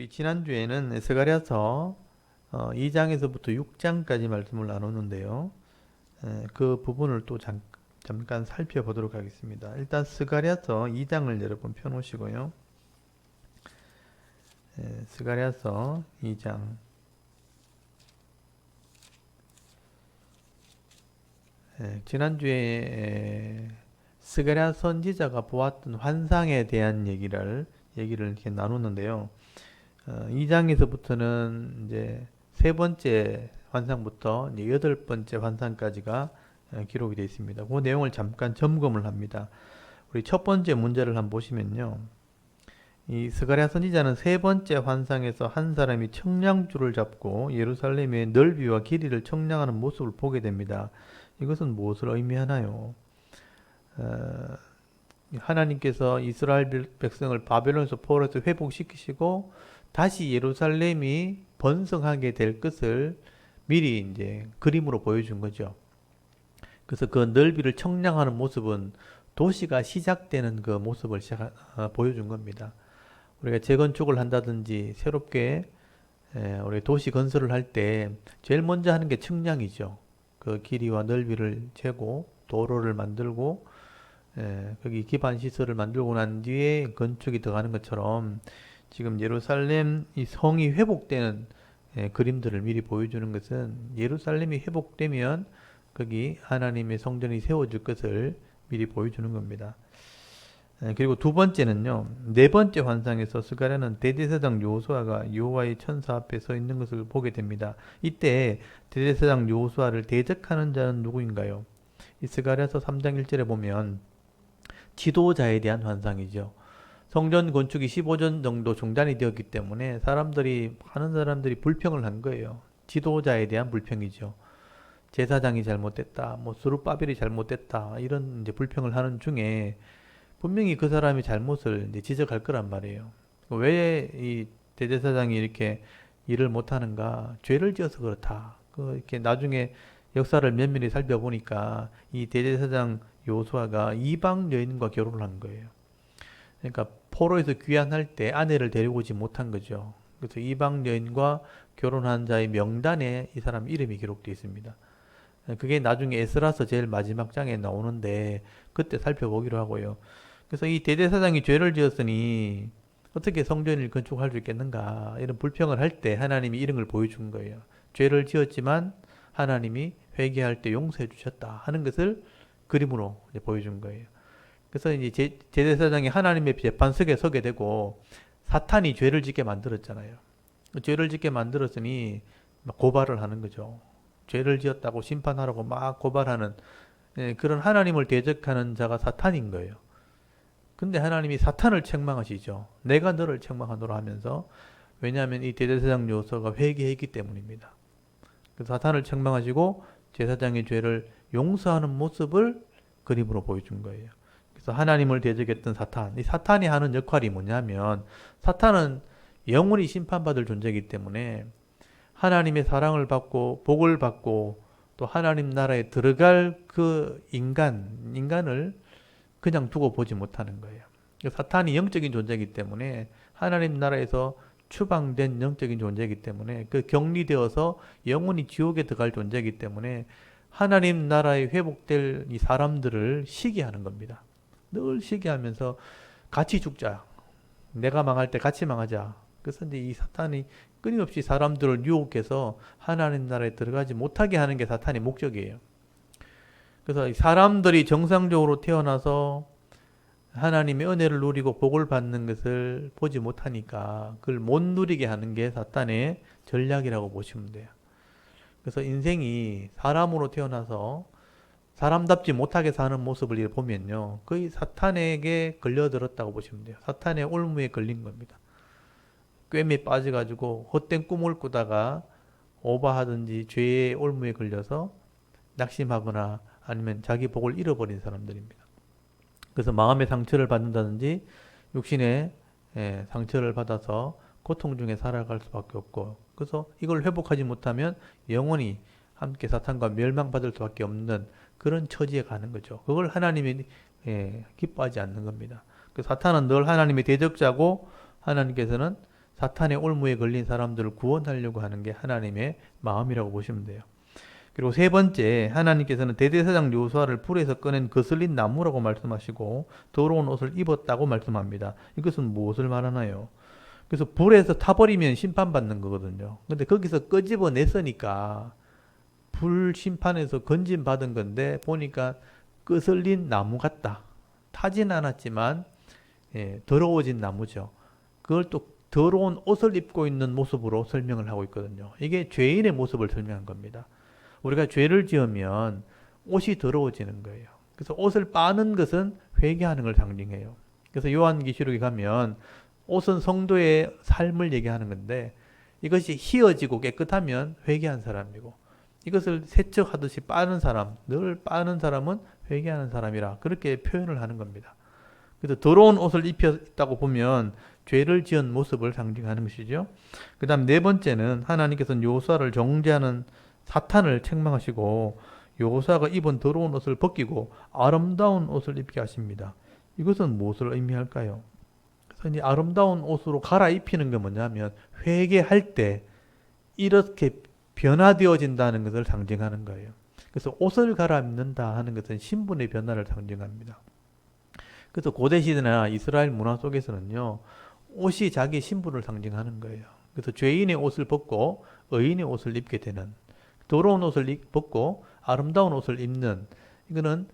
우리 지난주에는 스가랴서 2장에서부터 6장까지 말씀을 나눴는데요. 그 부분을 또 잠깐 살펴보도록 하겠습니다. 일단 스가랴서 2장을 여러분 펴놓으시고요. 스가랴서 2장. 지난주에 스가랴 선지자가 보았던 환상에 대한 얘기를 이렇게 나눴는데요. 2장에서부터는 이제 세 번째 환상부터 이제 여덟 번째 환상까지가 기록이 되어 있습니다. 그 내용을 잠깐 점검을 합니다. 우리 첫 번째 문제를 한번 보시면요. 이 스가랴 선지자는 세 번째 환상에서 한 사람이 청량줄을 잡고 예루살렘의 넓이와 길이를 청량하는 모습을 보게 됩니다. 이것은 무엇을 의미하나요? 하나님께서 이스라엘 백성을 바벨론에서 포로에서 회복시키시고 다시 예루살렘이 번성하게 될 것을 미리 이제 그림으로 보여준 거죠. 그래서 그 넓이를 청량하는 모습은 도시가 시작되는 그 모습을 보여준 겁니다. 우리가 재건축을 한다든지 새롭게 우리 도시 건설을 할 때 제일 먼저 하는 게 청량이죠. 그 길이와 넓이를 재고 도로를 만들고 거기 기반 시설을 만들고 난 뒤에 건축이 들어가는 것처럼 지금 예루살렘 이 성이 회복되는 그림들을 미리 보여주는 것은 예루살렘이 회복되면 거기 하나님의 성전이 세워질 것을 미리 보여주는 겁니다. 그리고 두 번째는요. 네 번째 환상에서 스가랴는 대제사장 여호수아가 여호와의 천사 앞에 서 있는 것을 보게 됩니다. 이때 대제사장 여호수아를 대적하는 자는 누구인가요? 이 스가랴서 3장 1절에 보면 지도자에 대한 환상이죠. 성전 건축이 15년 정도 중단이 되었기 때문에 많은 사람들이 불평을 한 거예요. 지도자에 대한 불평이죠. 제사장이 잘못됐다, 스룹바벨이 잘못됐다, 이런 이제 불평을 하는 중에 분명히 그 사람이 잘못을 이제 지적할 거란 말이에요. 왜 이 대제사장이 이렇게 일을 못하는가? 죄를 지어서 그렇다. 이렇게 나중에 역사를 면밀히 살펴보니까 이 대제사장 요수아가 이방 여인과 결혼을 한 거예요. 그러니까 포로에서 귀환할 때 아내를 데리고 오지 못한 거죠. 그래서 이방 여인과 결혼한 자의 명단에 이 사람 이름이 기록되어 있습니다. 그게 나중에 에스라서 제일 마지막 장에 나오는데 그때 살펴보기로 하고요. 그래서 이 대제사장이 죄를 지었으니 어떻게 성전을 건축할 수 있겠는가 이런 불평을 할 때 하나님이 이런 걸 보여준 거예요. 죄를 지었지만 하나님이 회개할 때 용서해 주셨다 하는 것을 그림으로 보여준 거예요. 그래서 이제 대제사장이 하나님의 재판석에 서게 되고 사탄이 죄를 짓게 만들었잖아요. 죄를 짓게 만들었으니 고발을 하는 거죠. 죄를 지었다고 심판하라고 막 고발하는 그런 하나님을 대적하는 자가 사탄인 거예요. 근데 하나님이 사탄을 책망하시죠. 내가 너를 책망하노라 하면서, 왜냐하면 이 대제사장 요소가 회개했기 때문입니다. 그래서 사탄을 책망하시고 제사장의 죄를 용서하는 모습을 그림으로 보여준 거예요. 그래서 하나님을 대적했던 사탄, 이 사탄이 하는 역할이 뭐냐면, 사탄은 영원히 심판받을 존재이기 때문에 하나님의 사랑을 받고 복을 받고 또 하나님 나라에 들어갈 그 인간을 그냥 두고 보지 못하는 거예요. 사탄이 영적인 존재이기 때문에 하나님 나라에서 추방된 영적인 존재이기 때문에 그 격리되어서 영원히 지옥에 들어갈 존재이기 때문에 하나님 나라에 회복될 이 사람들을 시기하는 겁니다. 늘 시기하면서 같이 죽자. 내가 망할 때 같이 망하자. 그래서 이제 이 사탄이 끊임없이 사람들을 유혹해서 하나님 나라에 들어가지 못하게 하는 게 사탄의 목적이에요. 그래서 사람들이 정상적으로 태어나서 하나님의 은혜를 누리고 복을 받는 것을 보지 못하니까 그걸 못 누리게 하는 게 사탄의 전략이라고 보시면 돼요. 그래서 인생이 사람으로 태어나서 사람답지 못하게 사는 모습을 보면요, 거의 사탄에게 걸려들었다고 보시면 돼요. 사탄의 올무에 걸린 겁니다. 꿰매 빠져가지고 헛된 꿈을 꾸다가 오바하든지 죄의 올무에 걸려서 낙심하거나 아니면 자기 복을 잃어버린 사람들입니다. 그래서 마음의 상처를 받는다든지 육신의 상처를 받아서 고통 중에 살아갈 수밖에 없고, 그래서 이걸 회복하지 못하면 영원히 함께 사탄과 멸망받을 수밖에 없는 그런 처지에 가는 거죠. 그걸 하나님이 기뻐하지 않는 겁니다. 그 사탄은 늘 하나님의 대적자고 하나님께서는 사탄의 올무에 걸린 사람들을 구원하려고 하는 게 하나님의 마음이라고 보시면 돼요. 그리고 세 번째, 하나님께서는 대제사장 요수아를 불에서 꺼낸 거슬린 나무라고 말씀하시고 더러운 옷을 입었다고 말씀합니다. 이것은 무엇을 말하나요? 그래서 불에서 타버리면 심판받는 거거든요. 근데 거기서 끄집어냈으니까 불 심판에서 건진받은 건데 보니까 거슬린 나무 같다. 타진 않았지만 더러워진 나무죠. 그걸 또 더러운 옷을 입고 있는 모습으로 설명을 하고 있거든요. 이게 죄인의 모습을 설명한 겁니다. 우리가 죄를 지으면 옷이 더러워지는 거예요. 그래서 옷을 빠는 것은 회개하는 걸 상징해요. 그래서 요한계시록에 가면 옷은 성도의 삶을 얘기하는 건데 이것이 희어지고 깨끗하면 회개한 사람이고 이것을 세척하듯이 빠는 사람, 늘 빠는 사람은 회개하는 사람이라 그렇게 표현을 하는 겁니다. 그래서 더러운 옷을 입혔다고 보면 죄를 지은 모습을 상징하는 것이죠. 그 다음 네 번째는 하나님께서는 요수아를 정죄하는 사탄을 책망하시고 요수아가 입은 더러운 옷을 벗기고 아름다운 옷을 입게 하십니다. 이것은 무엇을 의미할까요? 그래서 이 아름다운 옷으로 갈아입히는 게 뭐냐면 회개할 때 이렇게 변화되어진다는 것을 상징하는 거예요. 그래서 옷을 갈아입는다 하는 것은 신분의 변화를 상징합니다. 그래서 고대 시대나 이스라엘 문화 속에서는요, 옷이 자기 신분을 상징하는 거예요. 그래서 죄인의 옷을 벗고 의인의 옷을 입게 되는, 더러운 옷을 벗고 아름다운 옷을 입는, 이거는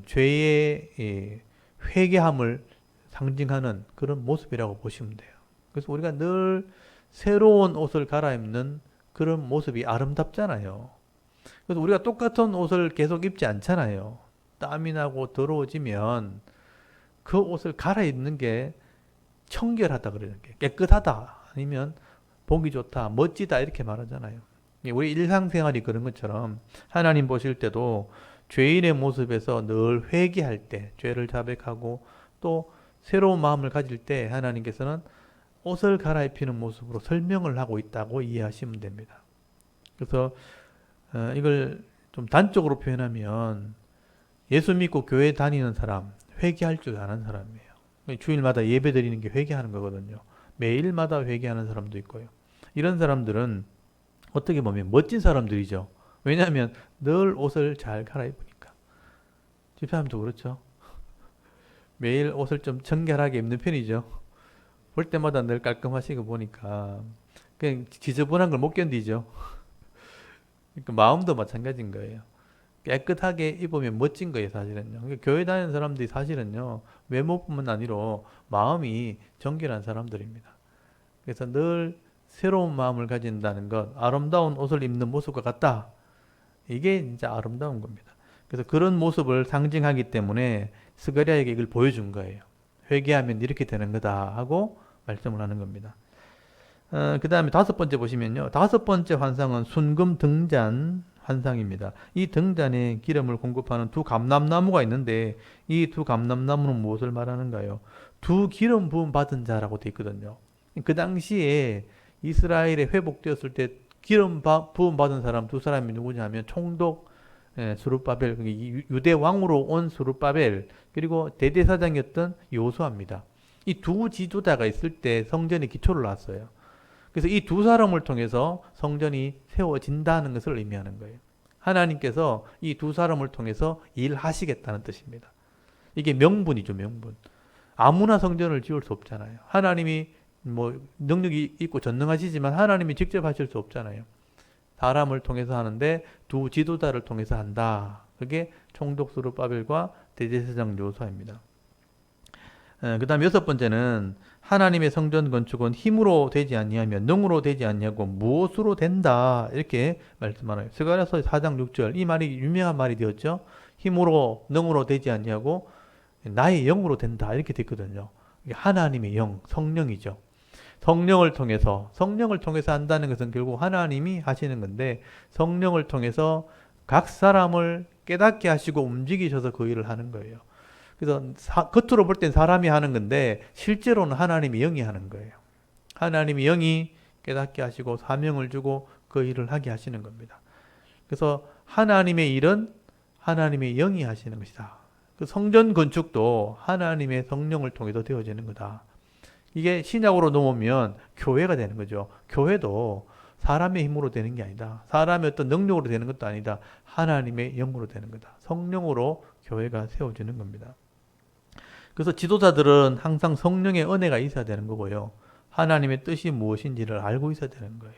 죄의 회개함을 상징하는 그런 모습이라고 보시면 돼요. 그래서 우리가 늘 새로운 옷을 갈아입는 그런 모습이 아름답잖아요. 그래서 우리가 똑같은 옷을 계속 입지 않잖아요. 땀이 나고 더러워지면 그 옷을 갈아입는 게 청결하다 그러는 게 깨끗하다 아니면 보기 좋다 멋지다 이렇게 말하잖아요. 우리 일상생활이 그런 것처럼 하나님 보실 때도 죄인의 모습에서 늘 회개할 때 죄를 자백하고 또 새로운 마음을 가질 때 하나님께서는 옷을 갈아입히는 모습으로 설명을 하고 있다고 이해하시면 됩니다. 그래서 이걸 좀 단적으로 표현하면 예수 믿고 교회 다니는 사람, 회개할 줄 아는 사람이에요. 주일마다 예배 드리는 게 회개하는 거거든요. 매일마다 회개하는 사람도 있고요. 이런 사람들은 어떻게 보면 멋진 사람들이죠. 왜냐하면 늘 옷을 잘 갈아입으니까. 집사람도 그렇죠. 매일 옷을 좀 정갈하게 입는 편이죠. 볼 때마다 늘 깔끔하시고 보니까 그냥 지저분한 걸 못 견디죠. 그러니까 마음도 마찬가지인 거예요. 깨끗하게 입으면 멋진 거예요, 사실은요. 그러니까 교회 다니는 사람들이 사실은요, 외모뿐만 아니라 마음이 정결한 사람들입니다. 그래서 늘 새로운 마음을 가진다는 것, 아름다운 옷을 입는 모습과 같다. 이게 진짜 아름다운 겁니다. 그래서 그런 모습을 상징하기 때문에 스가랴에게 이걸 보여준 거예요. 회개하면 이렇게 되는 거다 하고 말씀을 하는 겁니다. 그 다음에 다섯 번째 보시면요. 다섯 번째 환상은 순금 등잔 환상입니다. 이 등잔에 기름을 공급하는 두 감람나무가 있는데 이 두 감람나무는 무엇을 말하는가요? 두 기름 부음 받은 자라고 되어 있거든요. 그 당시에 이스라엘에 회복되었을 때 기름 부음 받은 사람 두 사람이 누구냐면 총독 스룹바벨, 유대 왕으로 온 스룹바벨, 그리고 대제사장이었던 요수아입니다. 이 두 지도자가 있을 때 성전이 기초를 놨어요. 그래서 이 두 사람을 통해서 성전이 세워진다는 것을 의미하는 거예요. 하나님께서 이 두 사람을 통해서 일하시겠다는 뜻입니다. 이게 명분이죠, 명분. 아무나 성전을 지을 수 없잖아요. 하나님이 뭐 능력이 있고 전능하시지만 하나님이 직접 하실 수 없잖아요. 사람을 통해서 하는데 두 지도자를 통해서 한다. 그게 총독 스룹바벨과 대제사장 요수아입니다. 그 다음 여섯 번째는 하나님의 성전 건축은 힘으로 되지 아니하며 능으로 되지 아니하고 무엇으로 된다 이렇게 말씀하나요. 스가랴서 4장 6절 이 말이 유명한 말이 되었죠. 힘으로 능으로 되지 아니하고 나의 영으로 된다 이렇게 됐거든요. 하나님의 영, 성령이죠. 성령을 통해서 한다는 것은 결국 하나님이 하시는 건데 성령을 통해서 각 사람을 깨닫게 하시고 움직이셔서 그 일을 하는 거예요. 그래서 겉으로 볼 땐 사람이 하는 건데 실제로는 하나님이 영이 하는 거예요. 하나님이 영이 깨닫게 하시고 사명을 주고 그 일을 하게 하시는 겁니다. 그래서 하나님의 일은 하나님의 영이 하시는 것이다. 그 성전 건축도 하나님의 성령을 통해서 되어지는 거다. 이게 신약으로 넘으면 교회가 되는 거죠. 교회도 사람의 힘으로 되는 게 아니다. 사람의 어떤 능력으로 되는 것도 아니다. 하나님의 영으로 되는 거다. 성령으로 교회가 세워지는 겁니다. 그래서 지도자들은 항상 성령의 은혜가 있어야 되는 거고요. 하나님의 뜻이 무엇인지를 알고 있어야 되는 거예요.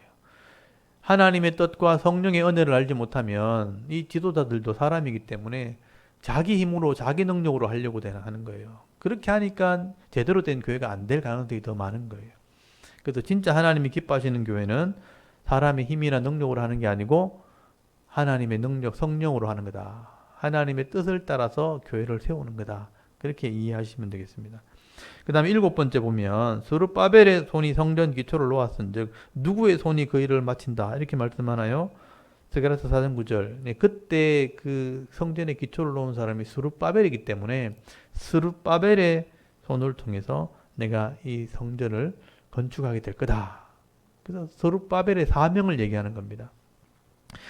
하나님의 뜻과 성령의 은혜를 알지 못하면 이 지도자들도 사람이기 때문에 자기 힘으로 자기 능력으로 하려고 하는 거예요. 그렇게 하니까 제대로 된 교회가 안 될 가능성이 더 많은 거예요. 그래서 진짜 하나님이 기뻐하시는 교회는 사람의 힘이나 능력으로 하는 게 아니고 하나님의 능력, 성령으로 하는 거다. 하나님의 뜻을 따라서 교회를 세우는 거다. 그렇게 이해하시면 되겠습니다. 그 다음에 7번째 보면 스룹바벨의 손이 성전 기초를 놓았은즉 누구의 손이 그 일을 마친다 이렇게 말씀하나요? 스가랴서 4장 9절. 네, 그때 그 성전의 기초를 놓은 사람이 스룹바벨이기 때문에 스룹바벨의 손을 통해서 내가 이 성전을 건축하게 될 거다. 그래서 스룹바벨의 사명을 얘기하는 겁니다.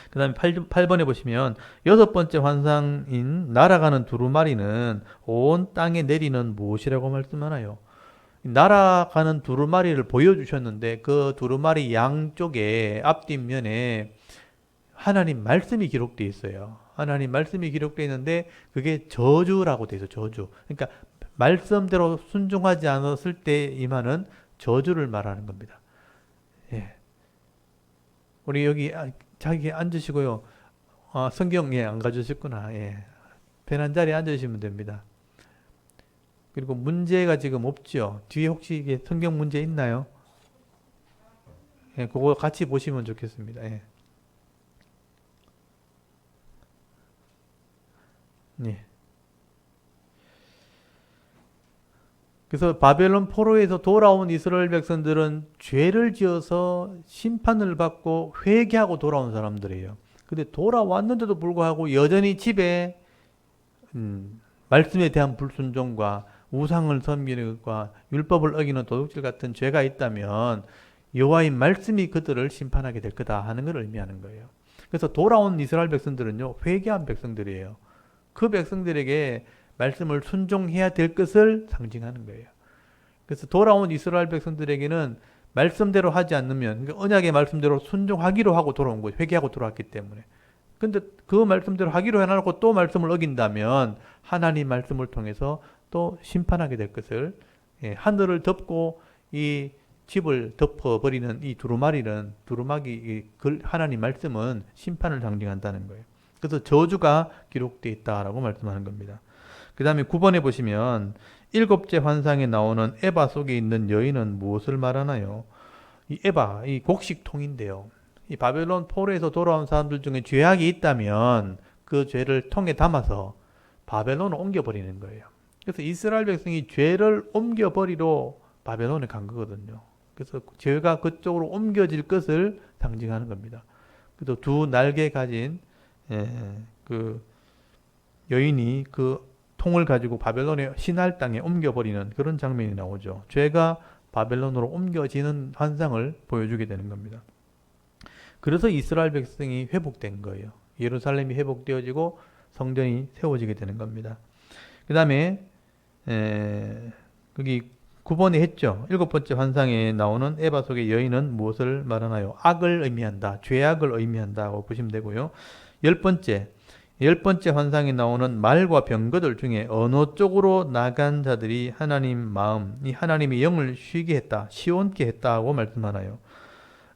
그 다음에 8번에 보시면 6번째 환상인 날아가는 두루마리는 온 땅에 내리는 무엇이라고 말씀하나요? 날아가는 두루마리를 보여주셨는데 그 두루마리 양쪽에 앞뒷면에 하나님 말씀이 기록되어 있어요. 하나님 말씀이 기록되어 있는데 그게 저주라고 되어 있어요. 저주. 그러니까 말씀대로 순종하지 않았을 때 임하는 저주를 말하는 겁니다. 예. 우리 여기 자기 앉으시고요. 성경 안 가져오셨구나. 예. 편한 자리에 앉으시면 됩니다. 그리고 문제가 지금 없죠. 뒤에 혹시 이게 성경 문제 있나요? 예, 그거 같이 보시면 좋겠습니다. 예. 예. 그래서 바벨론 포로에서 돌아온 이스라엘 백성들은 죄를 지어서 심판을 받고 회개하고 돌아온 사람들이에요. 근데 돌아왔는데도 불구하고 여전히 집에 말씀에 대한 불순종과 우상을 섬기는 것과 율법을 어기는 도둑질 같은 죄가 있다면 여호와의 말씀이 그들을 심판하게 될 거다 하는 걸 의미하는 거예요. 그래서 돌아온 이스라엘 백성들은요, 회개한 백성들이에요. 그 백성들에게 말씀을 순종해야 될 것을 상징하는 거예요. 그래서 돌아온 이스라엘 백성들에게는 말씀대로 하지 않으면, 그러니까 언약의 말씀대로 순종하기로 하고 돌아온 거예요. 회개하고 돌아왔기 때문에. 근데 그 말씀대로 하기로 해놓고 또 말씀을 어긴다면 하나님 말씀을 통해서 또 심판하게 될 것을, 하늘을 덮고 이 집을 덮어버리는 이 두루마기 하나님 말씀은 심판을 상징한다는 거예요. 그래서 저주가 기록되어 있다라고 말씀하는 겁니다. 그 다음에 9번에 보시면 7째 환상에 나오는 에바 속에 있는 여인은 무엇을 말하나요? 이 에바, 이 곡식통인데요. 이 바벨론 포로에서 돌아온 사람들 중에 죄악이 있다면 그 죄를 통에 담아서 바벨론을 옮겨버리는 거예요. 그래서 이스라엘 백성이 죄를 옮겨버리러 바벨론에 간 거거든요. 그래서 죄가 그쪽으로 옮겨질 것을 상징하는 겁니다. 그래서 두 날개 가진 그 여인이 그 통을 가지고 바벨론의 신할 땅에 옮겨버리는 그런 장면이 나오죠. 죄가 바벨론으로 옮겨지는 환상을 보여주게 되는 겁니다. 그래서 이스라엘 백성이 회복된 거예요. 예루살렘이 회복되어지고 성전이 세워지게 되는 겁니다. 그 다음에 거기 9번에 했죠. 7번째 환상에 나오는 에바 속의 여인은 무엇을 말하나요? 악을 의미한다. 죄악을 의미한다고 보시면 되고요. 10번째 환상에 나오는 말과 병거들 중에 어느 쪽으로 나간 자들이 하나님 마음, 이 하나님의 영을 쉬게 했다, 시원케 했다고 말씀하나요?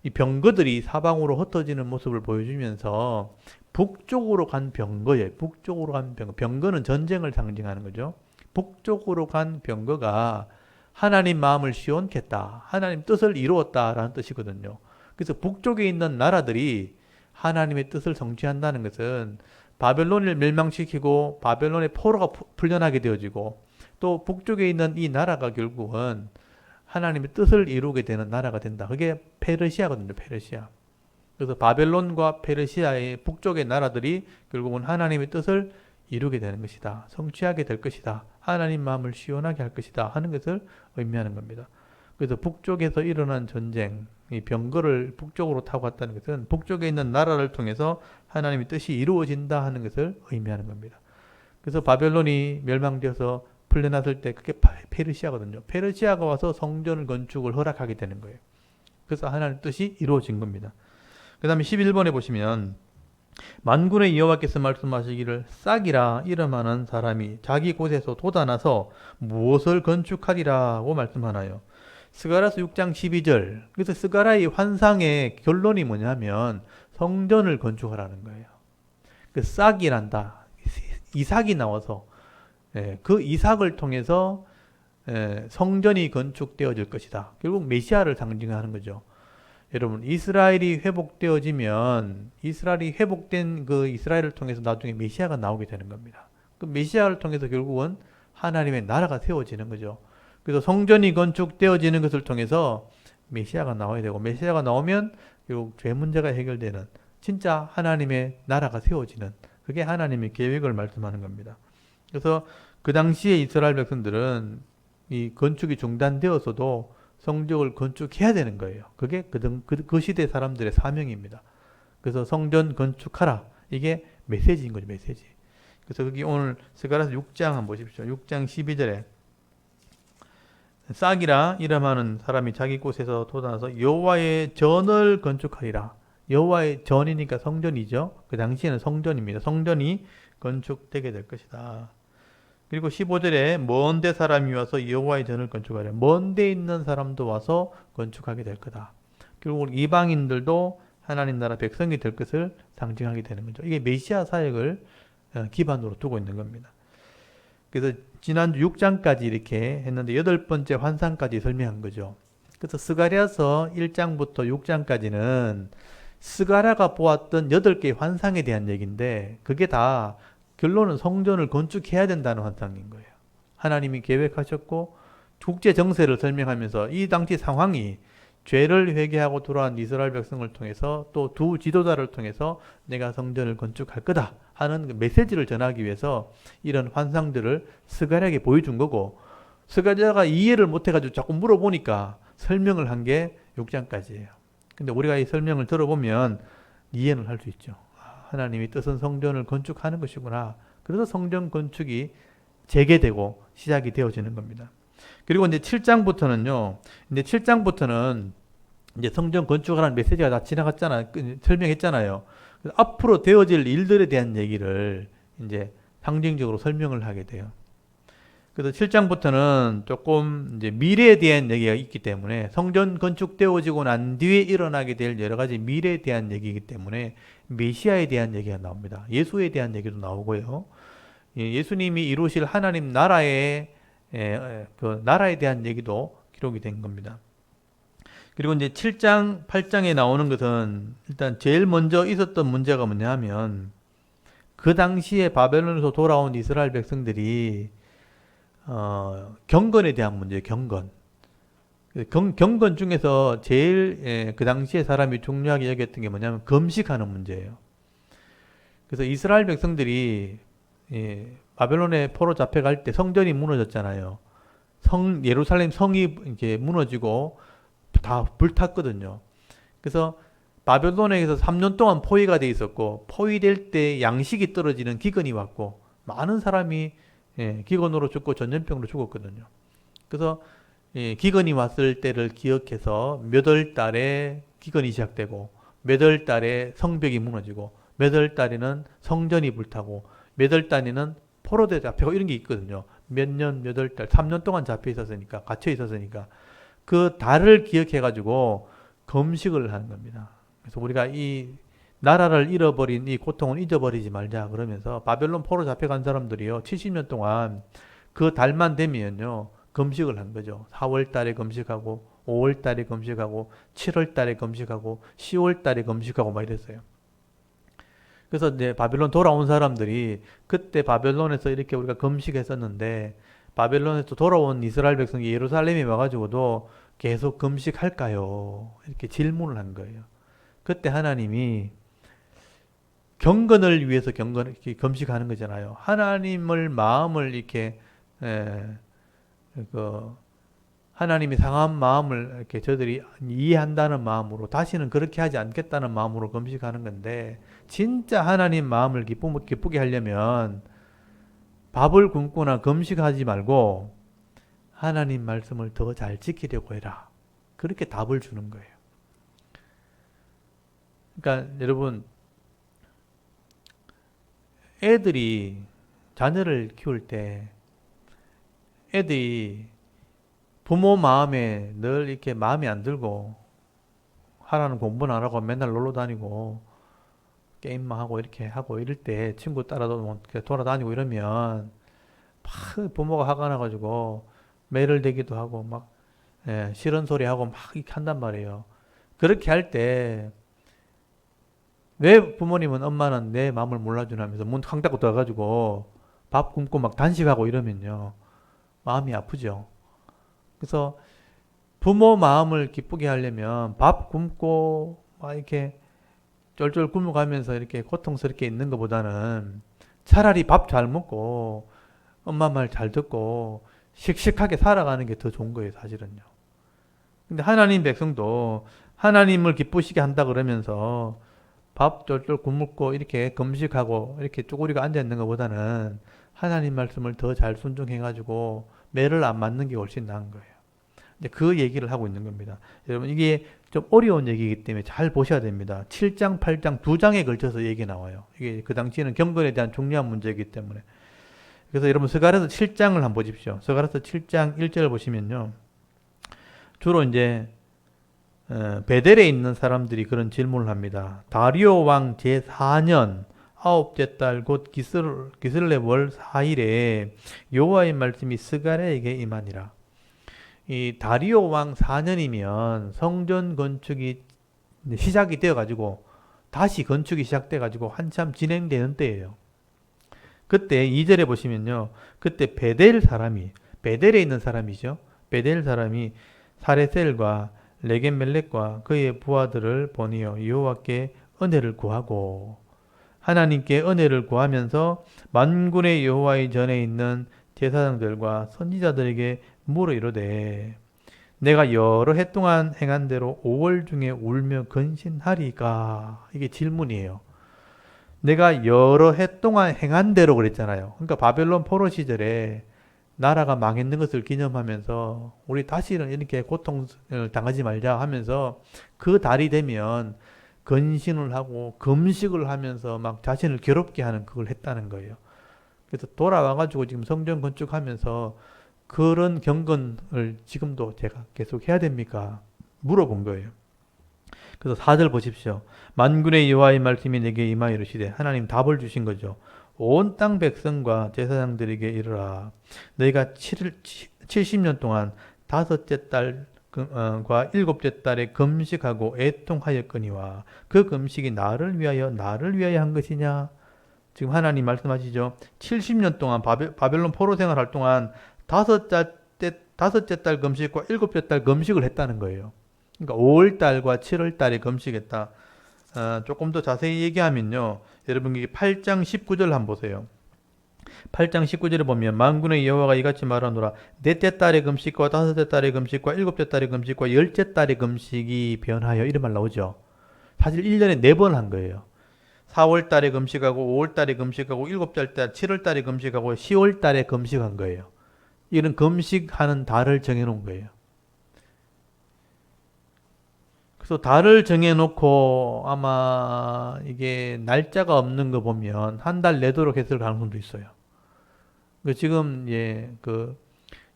이 병거들이 사방으로 흩어지는 모습을 보여주면서 북쪽으로 간 병거예요. 북쪽으로 간 병거. 병거는 전쟁을 상징하는 거죠. 북쪽으로 간 병거가 하나님 마음을 시원케 했다, 하나님 뜻을 이루었다라는 뜻이거든요. 그래서 북쪽에 있는 나라들이 하나님의 뜻을 성취한다는 것은 바벨론을 멸망시키고 바벨론의 포로가 풀려나게 되어지고 또 북쪽에 있는 이 나라가 결국은 하나님의 뜻을 이루게 되는 나라가 된다. 그게 페르시아거든요. 페르시아. 그래서 바벨론과 페르시아의 북쪽의 나라들이 결국은 하나님의 뜻을 이루게 되는 것이다. 성취하게 될 것이다. 하나님 마음을 시원하게 할 것이다 하는 것을 의미하는 겁니다. 그래서 북쪽에서 일어난 전쟁, 이 병거를 북쪽으로 타고 갔다는 것은 북쪽에 있는 나라를 통해서 하나님의 뜻이 이루어진다 하는 것을 의미하는 겁니다. 그래서 바벨론이 멸망되어서 풀려났을 때 그게 페르시아거든요. 페르시아가 와서 성전 건축을 허락하게 되는 거예요. 그래서 하나님의 뜻이 이루어진 겁니다. 그 다음에 11번에 보시면 만군의 여호와께서 말씀하시기를 싹이라 이름하는 사람이 자기 곳에서 돋아나서 무엇을 건축하리라고 말씀하나요? 스가랴서 6장 12절. 그래서 스가랴의 환상의 결론이 뭐냐면 성전을 건축하라는 거예요. 그 싹이란다. 이삭이 나와서 그 이삭을 통해서 성전이 건축되어질 것이다. 결국 메시아를 상징하는 거죠. 여러분, 이스라엘이 회복되어지면 이스라엘이 회복된 그 이스라엘을 통해서 나중에 메시아가 나오게 되는 겁니다. 그 메시아를 통해서 결국은 하나님의 나라가 세워지는 거죠. 그래서 성전이 건축되어지는 것을 통해서 메시아가 나와야 되고, 메시아가 나오면 결국 죄 문제가 해결되는 진짜 하나님의 나라가 세워지는, 그게 하나님의 계획을 말씀하는 겁니다. 그래서 그 당시에 이스라엘 백성들은 이 건축이 중단되었어도 성벽을 건축해야 되는 거예요. 그게 그 시대 사람들의 사명입니다. 그래서 성전 건축하라. 이게 메시지인 거죠, 메시지. 그래서 여기 오늘 스가랴서 6장 한번 보십시오. 6장 12절에 싹이라 이름하는 사람이 자기 곳에서 돋아나서 여호와의 전을 건축하리라. 여호와의 전이니까 성전이죠. 그 당시에는 성전입니다. 성전이 건축되게 될 것이다. 그리고 15절에 먼데 사람이 와서 여호와의 전을 건축하려. 먼데 있는 사람도 와서 건축하게 될 거다. 결국 이방인들도 하나님 나라 백성이 될 것을 상징하게 되는 거죠. 이게 메시아 사역을 기반으로 두고 있는 겁니다. 그래서 지난주 6장까지 이렇게 했는데 8번째 환상까지 설명한 거죠. 그래서 스가랴서 1장부터 6장까지는 스가랴가 보았던 8개의 환상에 대한 얘기인데, 그게 다 결론은 성전을 건축해야 된다는 환상인 거예요. 하나님이 계획하셨고 국제 정세를 설명하면서 이 당시 상황이 죄를 회개하고 돌아온 이스라엘 백성을 통해서 또 두 지도자를 통해서 내가 성전을 건축할 거다 하는 메시지를 전하기 위해서 이런 환상들을 스가랴에게 보여준 거고, 스가랴가 이해를 못해가지고 자꾸 물어보니까 설명을 한 게 6장까지예요. 근데 우리가 이 설명을 들어보면 이해는 할 수 있죠. 하나님의 뜻은 성전을 건축하는 것이구나. 그래서 성전 건축이 재개되고 시작이 되어지는 겁니다. 그리고 이제 7장부터는요. 이제 7장부터는 이제 성전 건축하라는 메시지가 다 지나갔잖아요. 설명했잖아요. 앞으로 되어질 일들에 대한 얘기를 이제 상징적으로 설명을 하게 돼요. 그래서 7장부터는 조금 이제 미래에 대한 얘기가 있기 때문에, 성전 건축되어지고 난 뒤에 일어나게 될 여러 가지 미래에 대한 얘기이기 때문에 메시아에 대한 얘기가 나옵니다. 예수에 대한 얘기도 나오고요. 예수님이 이루실 하나님 나라의 그 나라에 대한 얘기도 기록이 된 겁니다. 그리고 이제 7장, 8장에 나오는 것은 일단 제일 먼저 있었던 문제가 뭐냐 하면, 그 당시에 바벨론에서 돌아온 이스라엘 백성들이 경건에 대한 문제예요. 경건 중에서 제일 그 당시에 사람이 중요하게 여겼던 게 뭐냐면 금식하는 문제예요. 그래서 이스라엘 백성들이 바벨론에 포로 잡혀갈 때 성전이 무너졌잖아요. 예루살렘 성이 이제 무너지고 다 불탔거든요. 그래서 바벨론에서 3년 동안 포위가 돼 있었고, 포위될 때 양식이 떨어지는 기근이 왔고, 많은 사람이 기근으로 죽고 전염병으로 죽었거든요. 그래서 기근이 왔을 때를 기억해서 몇 월 달에 기근이 시작되고, 몇 월 달에 성벽이 무너지고, 몇 월 달에는 성전이 불타고, 몇 월 달에는 포로대 잡히고, 이런 게 있거든요. 몇 년, 몇 월 달, 3년 동안 잡혀 있었으니까, 갇혀 있었으니까. 그 달을 기억해가지고 금식을 하는 겁니다. 그래서 우리가 이 나라를 잃어버린 이 고통을 잊어버리지 말자 그러면서, 바벨론 포로 잡혀간 사람들이요 70년 동안 그 달만 되면요 금식을 한 거죠. 4월 달에 금식하고, 5월 달에 금식하고, 7월 달에 금식하고, 10월 달에 금식하고 막 이랬어요. 그래서 이제 바벨론 돌아온 사람들이, 그때 바벨론에서 이렇게 우리가 금식했었는데 바벨론에서 돌아온 이스라엘 백성이 예루살렘에 와가지고도 계속 금식할까요? 이렇게 질문을 한 거예요. 그때 하나님이 경건을 위해서 금식하는 거잖아요. 하나님을 마음을 이렇게 하나님이 상한 마음을 이렇게 저들이 이해한다는 마음으로, 다시는 그렇게 하지 않겠다는 마음으로 금식하는 건데, 진짜 하나님 마음을 기쁘게 하려면 밥을 굶거나 금식하지 말고 하나님 말씀을 더 잘 지키려고 해라. 그렇게 답을 주는 거예요. 그러니까 여러분, 애들이 자녀를 키울 때 애들이 부모 마음에 늘 이렇게 마음이 안 들고 하라는 공부는 안 하고 맨날 놀러 다니고 게임만 하고 이렇게 하고 이럴 때 친구 따라도 돌아다니고 이러면 막 부모가 화가 나가지고 매를 대기도 하고 막 싫은 소리 하고 막 이렇게 한단 말이에요. 그렇게 할 때 왜 부모님은 엄마는 내 마음을 몰라주나 하면서 문 쾅 닫고 들어가지고 밥 굶고 막 단식하고 이러면요. 마음이 아프죠. 그래서 부모 마음을 기쁘게 하려면 밥 굶고 막 이렇게 쫄쫄 굶어가면서 이렇게 고통스럽게 있는 것보다는 차라리 밥 잘 먹고 엄마 말 잘 듣고 씩씩하게 살아가는 게 더 좋은 거예요, 사실은요. 근데 하나님 백성도 하나님을 기쁘시게 한다 그러면서 밥 쫄쫄 굶고 이렇게 금식하고 이렇게 쪼그리고 앉아 있는 것보다는 하나님 말씀을 더 잘 순종해가지고 매를 안 맞는 게 훨씬 나은 거예요. 이제 그 얘기를 하고 있는 겁니다. 여러분, 이게 좀 어려운 얘기이기 때문에 잘 보셔야 됩니다. 7장, 8장 두 장에 걸쳐서 얘기 나와요. 이게 그 당시에는 경건에 대한 중요한 문제이기 때문에. 그래서 여러분 스가랴서 7장을 한번 보십시오. 스가랴서 7장 1절을 보시면요. 주로 이제 베델에 있는 사람들이 그런 질문을 합니다. 다리오 왕 제4년 아홉째 달 곧 기슬레 월 4일에 여호와의 말씀이 스가랴에게 임하니라. 이 다리오 왕 4년이면 성전 건축이 시작이 되어 가지고 다시 건축이 시작돼 가지고 한참 진행되는 때예요. 그때 2절에 보시면요. 그때 베델에 있는 사람이죠. 베델 사람이 사레셀과 레겐멜렉과 그의 부하들을 보내어 여호와께 은혜를 구하고 하나님께 은혜를 구하면서 만군의 여호와의 전에 있는 제사장들과 선지자들에게 물어 이르되 내가 여러 해 동안 행한 대로 5월 중에 울며 근신하리까? 이게 질문이에요. 내가 여러 해 동안 행한 대로 그랬잖아요. 그러니까 바벨론 포로 시절에 나라가 망했는 것을 기념하면서 우리 다시는 이렇게 고통을 당하지 말자 하면서 그 달이 되면 근신을 하고 금식을 하면서 막 자신을 괴롭게 하는 그걸 했다는 거예요. 그래서 돌아와가지고 지금 성전 건축하면서 그런 경건을 지금도 제가 계속 해야 됩니까? 물어본 거예요. 그래서 4절 보십시오. 만군의 여호와의 말씀이 내게 임하여 이르시되 하나님 답을 주신 거죠. 온 땅 백성과 제사장들에게 이르라. 너희가 70년 동안 다섯째 달과 일곱째 달에 금식하고 애통하였거니와 그 금식이 나를 위하여 한 것이냐? 지금 하나님 말씀하시죠. 70년 동안 바벨론 포로 생활할 동안 다섯째 달 금식과 일곱째 달 금식을 했다는 거예요. 그러니까 5월 달과 7월 달에 금식했다. 조금 더 자세히 얘기하면요. 여러분 이게 8장 19절 한번 보세요. 8장 19절에 보면 만군의 여호와가 이같이 말하노라. 넷째 달의 금식과 다섯째 달의 금식과 일곱째 달의 금식과 열째 달의 금식이 변하여 이런 말 나오죠. 사실 1년에 4번 한 거예요. 4월 달에 금식하고 5월 달에 금식하고 7달 달, 7월 달에 금식하고 10월 달에 금식한 거예요. 이런 금식하는 달을 정해놓은 거예요. 그래서 달을 정해놓고 아마 이게 날짜가 없는 거 보면 한 달 내도록 했을 가능성도 있어요. 지금 그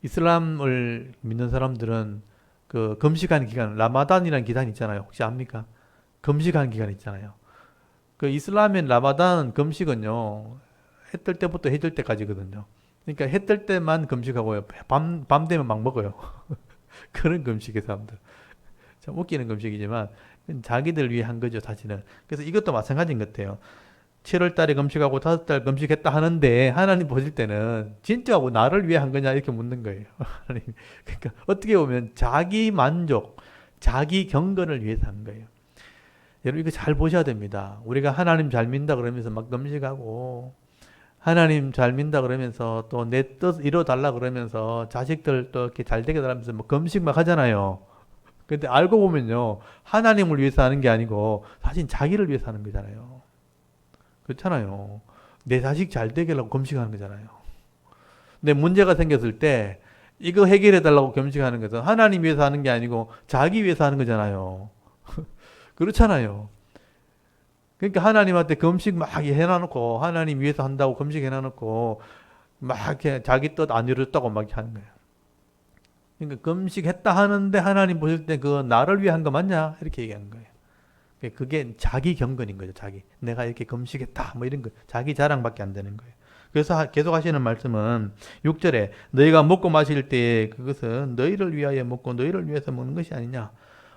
이슬람을 믿는 사람들은 그 금식하는 기간, 라마단이라는 기간 있잖아요. 혹시 압니까? 금식하는 기간 있잖아요. 그 이슬람의 라마단 금식은요, 해 뜰 때부터 해 질 때까지거든요. 그러니까 해 뜰 때만 금식하고요. 밤 되면 막 먹어요. 그런 금식의 사람들. 참 웃기는 금식이지만 자기들 위해 한 거죠, 사실은. 그래서 이것도 마찬가지인 것 같아요. 7월 달에 금식하고 5달 금식했다 하는데 하나님 보실 때는 진짜 뭐 나를 위해 한 거냐 이렇게 묻는 거예요. 그러니까 어떻게 보면 자기 만족, 자기 경건을 위해서 한 거예요. 여러분 이거 잘 보셔야 됩니다. 우리가 하나님 잘 믿는다 그러면서 막 금식하고 하나님 잘 믿는다 그러면서 또 내 뜻 이뤄달라 그러면서 자식들 또 이렇게 잘 되게 달라면서 뭐 금식 막 하잖아요. 근데 알고 보면요. 하나님을 위해서 하는 게 아니고 사실 자기를 위해서 하는 거잖아요. 그렇잖아요. 내 자식 잘 되게 하려고 금식하는 거잖아요. 근데 문제가 생겼을 때 이거 해결해 달라고 금식하는 것은 하나님 위해서 하는 게 아니고 자기 위해서 하는 거잖아요. 그렇잖아요. 그러니까 하나님한테 금식 막 해놔놓고 하나님 위해서 한다고 금식 해놔놓고 막 이렇게 자기 뜻 안 이뤘다고 막 하는 거예요. 그러니까 금식했다 하는데 하나님 보실 때 그거 나를 위해 한 거 맞냐? 이렇게 얘기하는 거예요. 그게 자기 경건인 거죠. 자기. 내가 이렇게 금식했다. 뭐 이런 거. 자기 자랑밖에 안 되는 거예요. 그래서 계속 하시는 말씀은 6절에 너희가 먹고 마실 때 그것은 너희를 위하여 먹고 너희를 위해서 먹는 것이 아니냐.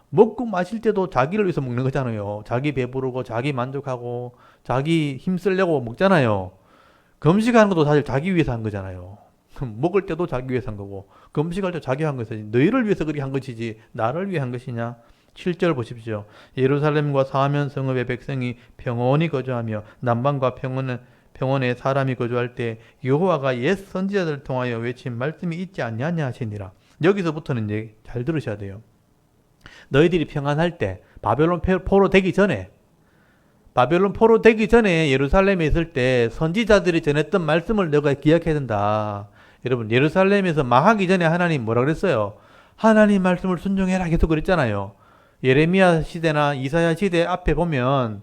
먹고 마실 때도 자기를 위해서 먹는 거잖아요. 자기 배부르고 자기 만족하고 자기 힘쓰려고 먹잖아요. 금식하는 것도 사실 자기 위해서 한 거잖아요. 먹을 때도 자기 위해서 한 거고 금식할 때 자기 한 것이지 너희를 위해서 그렇게 한 것이지 나를 위해 한 것이냐. 7절 보십시오. 예루살렘과 사면 성읍의 백성이 평온히 거주하며 남방과 평원에 사람이 거주할 때 여호와가 옛 선지자들을 통하여 외친 말씀이 있지 않냐냐 하시니라. 여기서부터는 이제 잘 들으셔야 돼요. 너희들이 평안할 때 바벨론 포로 되기 전에 예루살렘에 있을 때 선지자들이 전했던 말씀을 너가 기억해야 된다. 여러분 예루살렘에서 망하기 전에 하나님 뭐라 그랬어요? 하나님 말씀을 순종해라 계속 그랬잖아요. 예레미야 시대나 이사야 시대 앞에 보면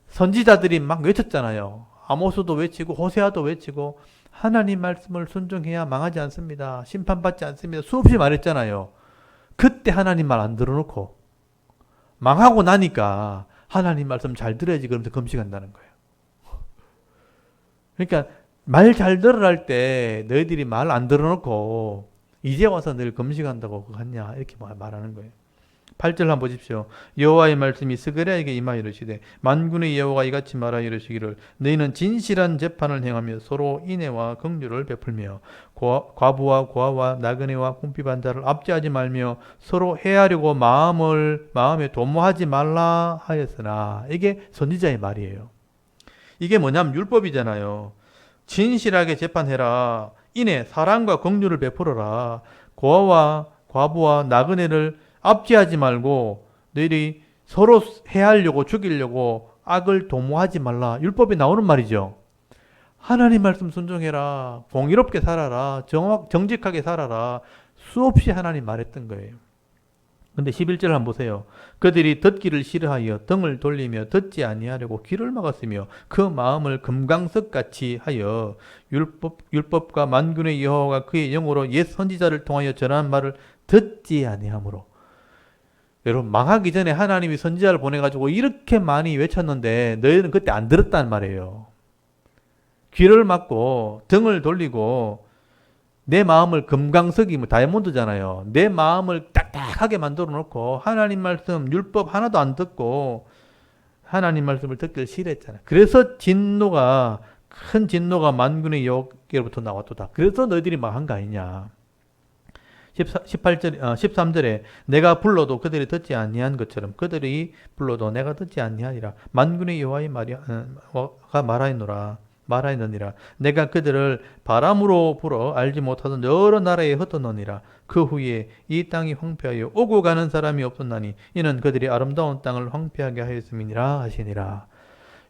선지자들이 막 외쳤잖아요. 아모스도 외치고 호세아도 외치고 하나님 말씀을 순종해야 망하지 않습니다. 심판받지 않습니다. 수없이 말했잖아요. 그때 하나님 말 안 들어놓고 망하고 나니까 하나님 말씀 잘 들어야지 그러면서 금식한다는 거예요. 그러니까 말 잘 들으라 할 때 너희들이 말 안 들어놓고 이제 와서 늘 금식한다고 그거 하냐 이렇게 말하는 거예요. 8절 한번 보십시오. 여호와의 말씀이 스가랴에게 임하여 이르시되 만군의 여호와가 이같이 말하여 이르시기를 너희는 진실한 재판을 행하며 서로 인애와 긍휼을 베풀며 과부와 고아와 나그네와 궁핍한 자를 압제하지 말며 서로 해하려고 마음에 도모하지 말라 하였으나 이게 선지자의 말이에요. 이게 뭐냐면 율법이잖아요. 진실하게 재판해라. 인애 사랑과 긍휼을 베풀어라. 고아와 과부와 나그네를 압제하지 말고 너희들이 서로 해하려고 죽이려고 악을 도모하지 말라. 율법에 나오는 말이죠. 하나님 말씀 순종해라. 공의롭게 살아라. 정직하게 살아라. 수없이 하나님 말했던 거예요. 근데 11절 한번 보세요. 그들이 듣기를 싫어하여 등을 돌리며 듣지 아니하려고 귀를 막았으며 그 마음을 금강석같이 하여 율법과 만군의 여호와가 그의 영으로 옛 선지자를 통하여 전한 말을 듣지 아니하므로. 여러분 망하기 전에 하나님이 선지자를 보내가지고 이렇게 많이 외쳤는데 너희는 그때 안 들었단 말이에요. 귀를 막고 등을 돌리고 내 마음을 금강석이 다이아몬드잖아요. 내 마음을 딱딱하게 만들어 놓고 하나님 말씀 율법 하나도 안 듣고 하나님 말씀을 듣기를 싫어했잖아요. 그래서 큰 진노가 만군의 여호와께로부터 나왔도다. 그래서 너희들이 망한 거 아니냐. 13절에 내가 불러도 그들이 듣지 아니한 것처럼 그들이 불러도 내가 듣지 아니하니라. 만군의 여호와의 말이가 말하였느니라. 내가 그들을 바람으로 불어 알지 못하던 여러 나라에 흩어놓으니라. 그 후에 이 땅이 황폐하여 오고 가는 사람이 없었나니 이는 그들이 아름다운 땅을 황폐하게 하였음이니라 하시니라.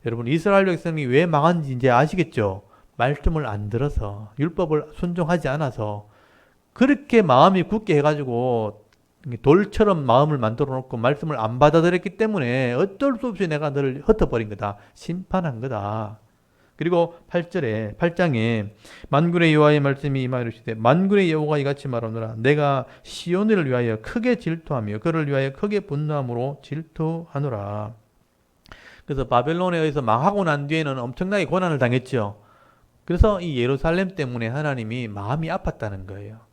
여러분 이스라엘 백성이 왜 망한지 이제 아시겠죠? 말씀을 안 들어서 율법을 순종하지 않아서 그렇게 마음이 굳게 해가지고 돌처럼 마음을 만들어 놓고 말씀을 안 받아들였기 때문에 어쩔 수 없이 내가 너를 흩어버린 거다. 심판한 거다. 그리고 8장에 만군의 여호와의 말씀이 임하이르시되 만군의 여호와가 이같이 말하노라. 내가 시온을 위하여 크게 질투하며 그를 위하여 크게 분노함으로 질투하노라. 그래서 바벨론에 의해서 망하고 난 뒤에는 엄청나게 고난을 당했죠. 그래서 이 예루살렘 때문에 하나님이 마음이 아팠다는 거예요.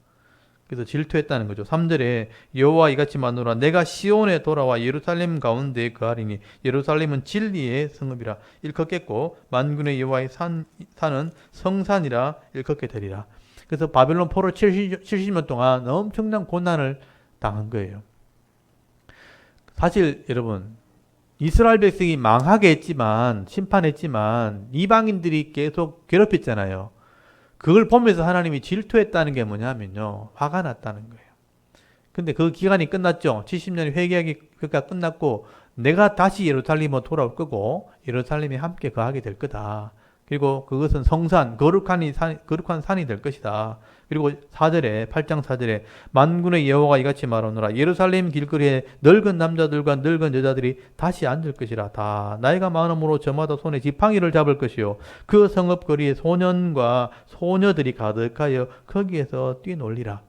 그래서 질투했다는 거죠. 3절에 여호와 이같이 말하노라. 내가 시온에 돌아와 예루살렘 가운데 거하리니 예루살렘은 진리의 성읍이라 일컫겠고 만군의 여호와의 산은 성산이라 일컫게 되리라. 그래서 바벨론 포로 70년 동안 엄청난 고난을 당한 거예요. 사실 여러분 이스라엘 백성이 망하게 했지만 심판했지만 이방인들이 계속 괴롭혔잖아요. 그걸 보면서 하나님이 질투했다는 게 뭐냐면요. 화가 났다는 거예요. 근데 그 기간이 끝났죠. 70년의 회개가 끝났고 내가 다시 예루살렘으로 돌아올 거고 예루살렘에 함께 거하게 될 거다. 그리고 그것은 성산, 거룩한 산이 될 것이다. 그리고 4절에, 8장 4절에 만군의 여호와가 이같이 말하노라. 예루살렘 길거리에 늙은 남자들과 늙은 여자들이 다시 앉을 것이라. 다 나이가 많음으로 저마다 손에 지팡이를 잡을 것이요. 그 성읍 거리에 소년과 소녀들이 가득하여 거기에서 뛰놀리라.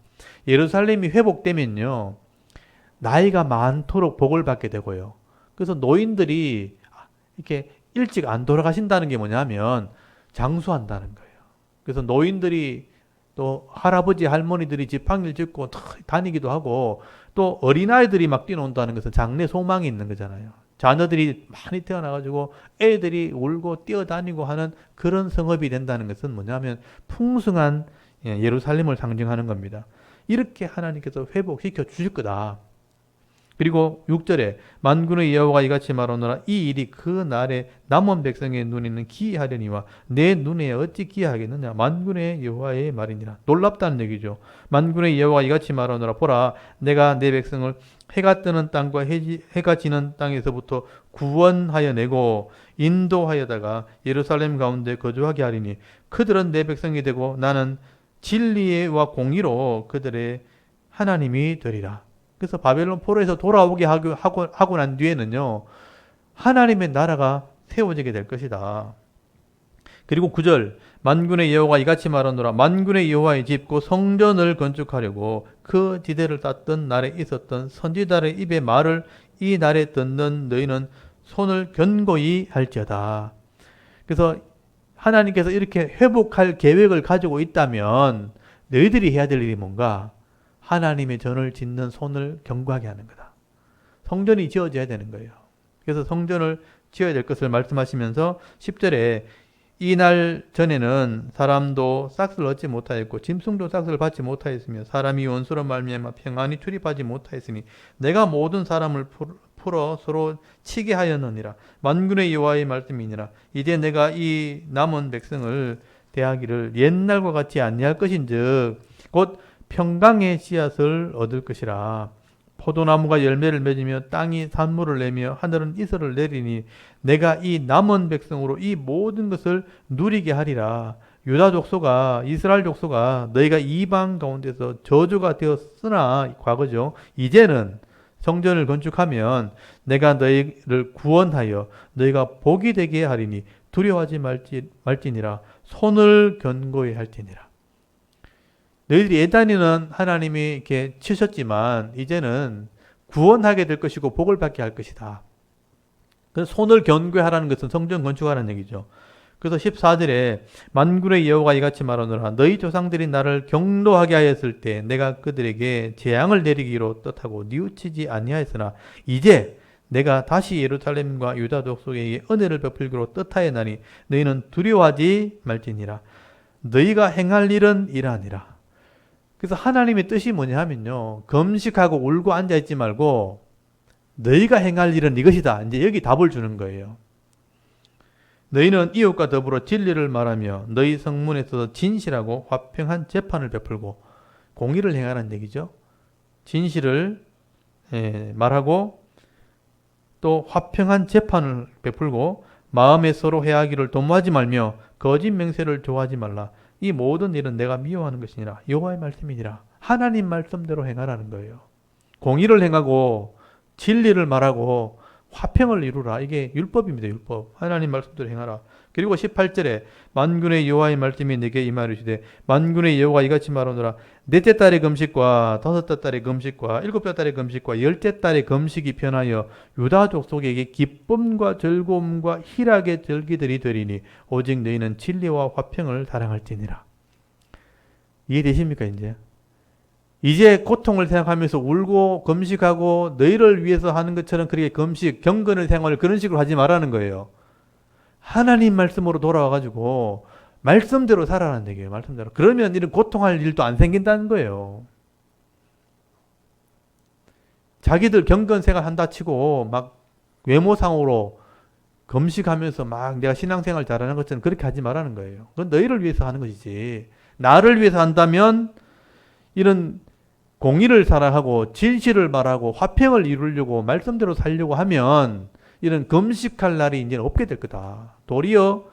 예루살렘이 회복되면요, 나이가 많도록 복을 받게 되고요. 그래서 노인들이 이렇게 일찍 안 돌아가신다는 게 뭐냐면 장수한다는 거예요. 그래서 노인들이 또 할아버지 할머니들이 지팡이를 짚고 다니기도 하고, 또 어린아이들이 막 뛰노는다는 것은 장래 소망이 있는 거잖아요. 자녀들이 많이 태어나가지고 애들이 울고 뛰어다니고 하는 그런 성읍이 된다는 것은 뭐냐면 풍성한 예루살렘을 상징하는 겁니다. 이렇게 하나님께서 회복시켜 주실 거다. 그리고 6절에 만군의 여호와가 이같이 말하노라. 이 일이 그 날에 남은 백성의 눈에는 기이하려니와 내 눈에 어찌 기이하겠느냐. 만군의 여호와의 말이니라. 놀랍다는 얘기죠. 만군의 여호와가 이같이 말하노라. 보라, 내가 내 백성을 해가 뜨는 땅과 해가 지는 땅에서부터 구원하여 내고 인도하여다가 예루살렘 가운데 거주하게 하리니 그들은 내 백성이 되고 나는 진리와 공의로 그들의 하나님이 되리라. 그래서 바벨론 포로에서 돌아오게 하고 난 뒤에는요, 하나님의 나라가 세워지게 될 것이다. 그리고 9절, 만군의 여호와가 이같이 말하노라. 만군의 여호와의 집 곧 성전을 건축하려고 그 지대를 땄던 날에 있었던 선지자의 입의 말을 이 날에 듣는 너희는 손을 견고히 할지어다. 그래서 하나님께서 이렇게 회복할 계획을 가지고 있다면 너희들이 해야 될 일이 뭔가? 하나님의 전을 짓는 손을 견고하게 하는 거다. 성전이 지어져야 되는 거예요. 그래서 성전을 지어야 될 것을 말씀하시면서 10절에 이 날 전에는 사람도 싹을 얻지 못하였고 짐승도 싹을 받지 못하였으며 사람이 원수로 말미암아 평안히 출입하지 못하였으니 내가 모든 사람을 풀어 서로 치게 하였느니라. 만군의 여호와의 말씀이니라. 이제 내가 이 남은 백성을 대하기를 옛날과 같이 아니할 것인즉 곧 평강의 씨앗을 얻을 것이라. 포도나무가 열매를 맺으며 땅이 산물을 내며 하늘은 이슬을 내리니 내가 이 남은 백성으로 이 모든 것을 누리게 하리라. 유다 족속아, 이스라엘 족속아, 너희가 이방 가운데서 저주가 되었으나, 과거죠. 이제는 성전을 건축하면 내가 너희를 구원하여 너희가 복이 되게 하리니 두려워하지 말지니라. 손을 견고히 할지니라. 너희들이 예단에는 하나님이 이렇게 치셨지만 이제는 구원하게 될 것이고 복을 받게 할 것이다. 그래서 손을 견고히 하라는 것은 성전 건축하라는 얘기죠. 그래서 14절에 만군의 여호와가 이같이 말하노라. 너희 조상들이 나를 경노하게 하였을 때 내가 그들에게 재앙을 내리기로 뜻하고 뉘우치지 아니하였으나 이제 내가 다시 예루살렘과 유다 족속에게 은혜를 베풀기로 뜻하였나니 너희는 두려워하지 말지니라. 너희가 행할 일은 이러하니라. 그래서 하나님의 뜻이 뭐냐 하면요, 금식하고 울고 앉아있지 말고 너희가 행할 일은 이것이다. 이제 여기 답을 주는 거예요. 너희는 이웃과 더불어 진리를 말하며 너희 성문에서 진실하고 화평한 재판을 베풀고, 공의를 행하라는 얘기죠. 진실을 말하고 또 화평한 재판을 베풀고 마음에 서로 해하기를 도모하지 말며 거짓 맹세를 좋아하지 말라. 이 모든 일은 내가 미워하는 것이니라. 여호와의 말씀이니라. 하나님 말씀대로 행하라는 거예요. 공의를 행하고 진리를 말하고 화평을 이루라. 이게 율법입니다. 율법. 하나님 말씀대로 행하라. 그리고 18절에 만군의 여호와의 말씀이 내게 임하시되 만군의 여호와가 이같이 말하노라. 넷째 달의 금식과 다섯째 달의 금식과 일곱째 달의 금식과 열째 달의 금식이 편하여 유다 족속에게 기쁨과 즐거움과 희락의 절기들이 되리니 오직 너희는 진리와 화평을 사랑할지니라. 이해되십니까? 이제 고통을 생각하면서 울고 금식하고 너희를 위해서 하는 것처럼 그렇게 금식, 경건의 생활을 그런 식으로 하지 말라는 거예요. 하나님 말씀으로 돌아와가지고 말씀대로 살아라는 얘기예요. 말씀대로. 그러면 이런 고통할 일도 안 생긴다는 거예요. 자기들 경건 생활 한다 치고 막 외모상으로 금식하면서 막 내가 신앙생활 잘하는 것처럼 그렇게 하지 말라는 거예요. 그건 너희를 위해서 하는 것이지. 나를 위해서 한다면 이런 공의를 사랑하고 진실을 말하고 화평을 이루려고 말씀대로 살려고 하면 이런 금식할 날이 이제 없게 될 거다. 도리어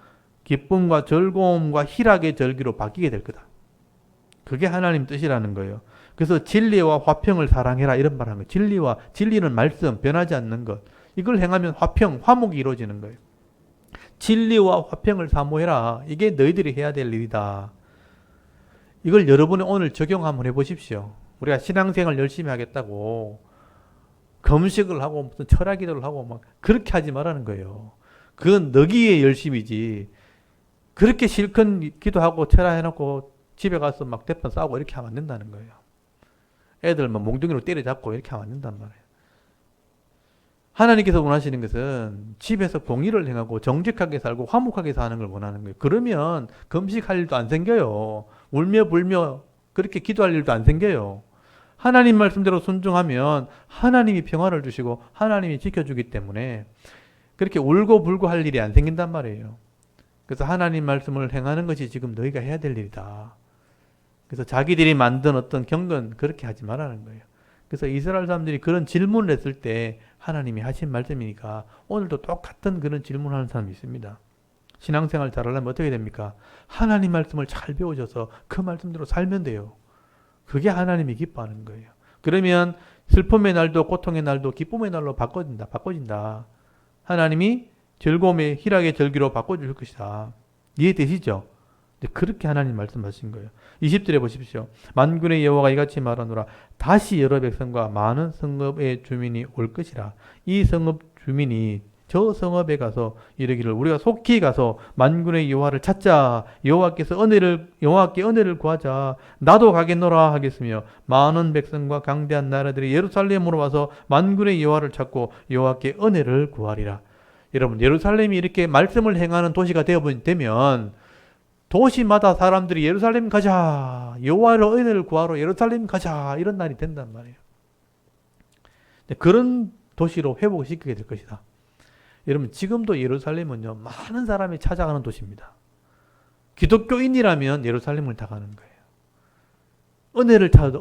기쁨과 즐거움과 희락의 절기로 바뀌게 될 거다. 그게 하나님 뜻이라는 거예요. 그래서 진리와 화평을 사랑해라 이런 말 하는 거예요. 진리는 말씀, 변하지 않는 것. 이걸 행하면 화목이 이루어지는 거예요. 진리와 화평을 사모해라. 이게 너희들이 해야 될 일이다. 이걸 여러분이 오늘 적용 한번 해보십시오. 우리가 신앙생활 열심히 하겠다고 금식을 하고 무슨 철학기도를 하고 막 그렇게 하지 말라는 거예요. 그건 너기의 열심이지. 그렇게 실컷 기도하고 철학해놓고 집에 가서 막 대판 싸우고 이렇게 하면 안 된다는 거예요. 애들 막 몽둥이로 때려잡고 이렇게 하면 안 된단 말이에요. 하나님께서 원하시는 것은 집에서 공의를 행하고 정직하게 살고 화목하게 사는 걸 원하는 거예요. 그러면 금식할 일도 안 생겨요. 울며 불며 그렇게 기도할 일도 안 생겨요. 하나님 말씀대로 순종하면 하나님이 평화를 주시고 하나님이 지켜주기 때문에 그렇게 울고 불고 할 일이 안 생긴단 말이에요. 그래서 하나님 말씀을 행하는 것이 지금 너희가 해야 될 일이다. 그래서 자기들이 만든 어떤 경건 그렇게 하지 말라는 거예요. 그래서 이스라엘 사람들이 그런 질문을 했을 때 하나님이 하신 말씀이니까 오늘도 똑같은 그런 질문을 하는 사람이 있습니다. 신앙생활 잘하려면 어떻게 됩니까? 하나님 말씀을 잘 배우셔서 그 말씀대로 살면 돼요. 그게 하나님이 기뻐하는 거예요. 그러면 슬픔의 날도 고통의 날도 기쁨의 날로 바꿔진다. 하나님이 즐거움의 희락의 절기로 바꿔줄 것이다. 이해되시죠? 그렇게 하나님 말씀하신 거예요. 20절에 보십시오. 만군의 여호와가 이같이 말하노라. 다시 여러 백성과 많은 성읍의 주민이 올 것이라. 이 성읍 주민이 저 성읍에 가서 이르기를 우리가 속히 가서 만군의 여호와를 찾자. 여호와께 은혜를 구하자. 나도 가겠노라 하겠으며 많은 백성과 강대한 나라들이 예루살렘으로 와서 만군의 여호와를 찾고 여호와께 은혜를 구하리라. 여러분, 예루살렘이 이렇게 말씀을 행하는 도시가 되면 도시마다 사람들이 예루살렘 가자. 여호와로 은혜를 구하러 예루살렘 가자. 이런 날이 된단 말이에요. 그런 도시로 회복시키게 될 것이다. 여러분, 지금도 예루살렘은요, 많은 사람이 찾아가는 도시입니다. 기독교인이라면 예루살렘을 다 가는 거예요.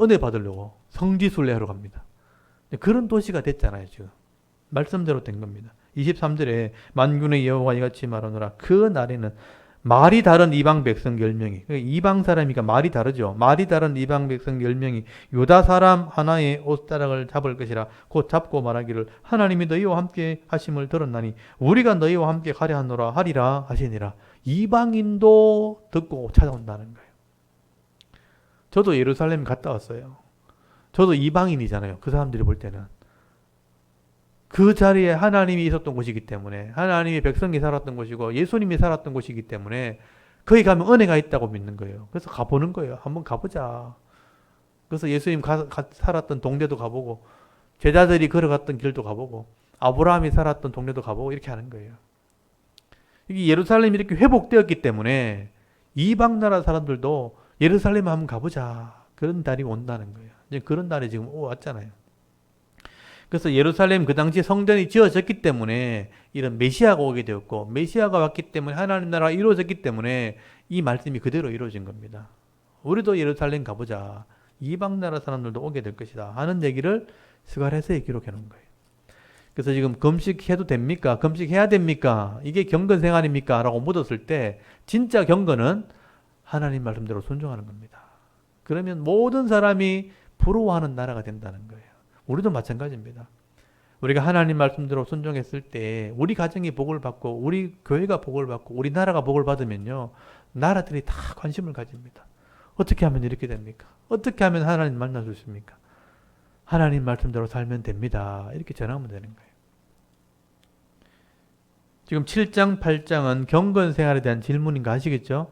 은혜 받으려고 성지순례하러 갑니다. 그런 도시가 됐잖아요, 지금. 말씀대로 된 겁니다. 23절에 만군의 여호와가 이같이 말하노라. 그 날에는 말이 다른 이방 백성 10명이, 이방 사람이니까 말이 다르죠. 말이 다른 이방 백성 10명이 유다 사람 하나의 옷자락을 잡을 것이라. 곧 잡고 말하기를 하나님이 너희와 함께 하심을 들었나니 우리가 너희와 함께 가려 하노라 하리라 하시니라. 이방인도 듣고 찾아온다는 거예요. 저도 예루살렘 갔다 왔어요. 저도 이방인이잖아요. 그 사람들이 볼 때는. 그 자리에 하나님이 있었던 곳이기 때문에 하나님의 백성이 살았던 곳이고 예수님이 살았던 곳이기 때문에 거기 가면 은혜가 있다고 믿는 거예요. 그래서 가보는 거예요. 한번 가보자. 그래서 예수님 살았던 동네도 가보고 제자들이 걸어갔던 길도 가보고 아브라함이 살았던 동네도 가보고 이렇게 하는 거예요. 이게 예루살렘이 이렇게 회복되었기 때문에 이방 나라 사람들도 예루살렘에 한번 가보자. 그런 날이 온다는 거예요. 이제 그런 날이 지금 왔잖아요. 그래서 예루살렘 그 당시 성전이 지어졌기 때문에 이런 메시아가 오게 되었고 메시아가 왔기 때문에 하나님 나라가 이루어졌기 때문에 이 말씀이 그대로 이루어진 겁니다. 우리도 예루살렘 가보자. 이방 나라 사람들도 오게 될 것이다 하는 얘기를 스가랴서에 기록해 놓은 거예요. 그래서 지금 금식해도 됩니까? 금식해야 됩니까? 이게 경건 생활입니까? 라고 묻었을 때 진짜 경건은 하나님 말씀대로 순종하는 겁니다. 그러면 모든 사람이 부러워하는 나라가 된다는 거예요. 우리도 마찬가지입니다. 우리가 하나님 말씀대로 순종했을 때 우리 가정이 복을 받고 우리 교회가 복을 받고 우리 나라가 복을 받으면요. 나라들이 다 관심을 가집니다. 어떻게 하면 이렇게 됩니까? 어떻게 하면 하나님 만날 수 있습니까? 하나님 말씀대로 살면 됩니다. 이렇게 전하면 되는 거예요. 지금 7장, 8장은 경건 생활에 대한 질문인가 아시겠죠?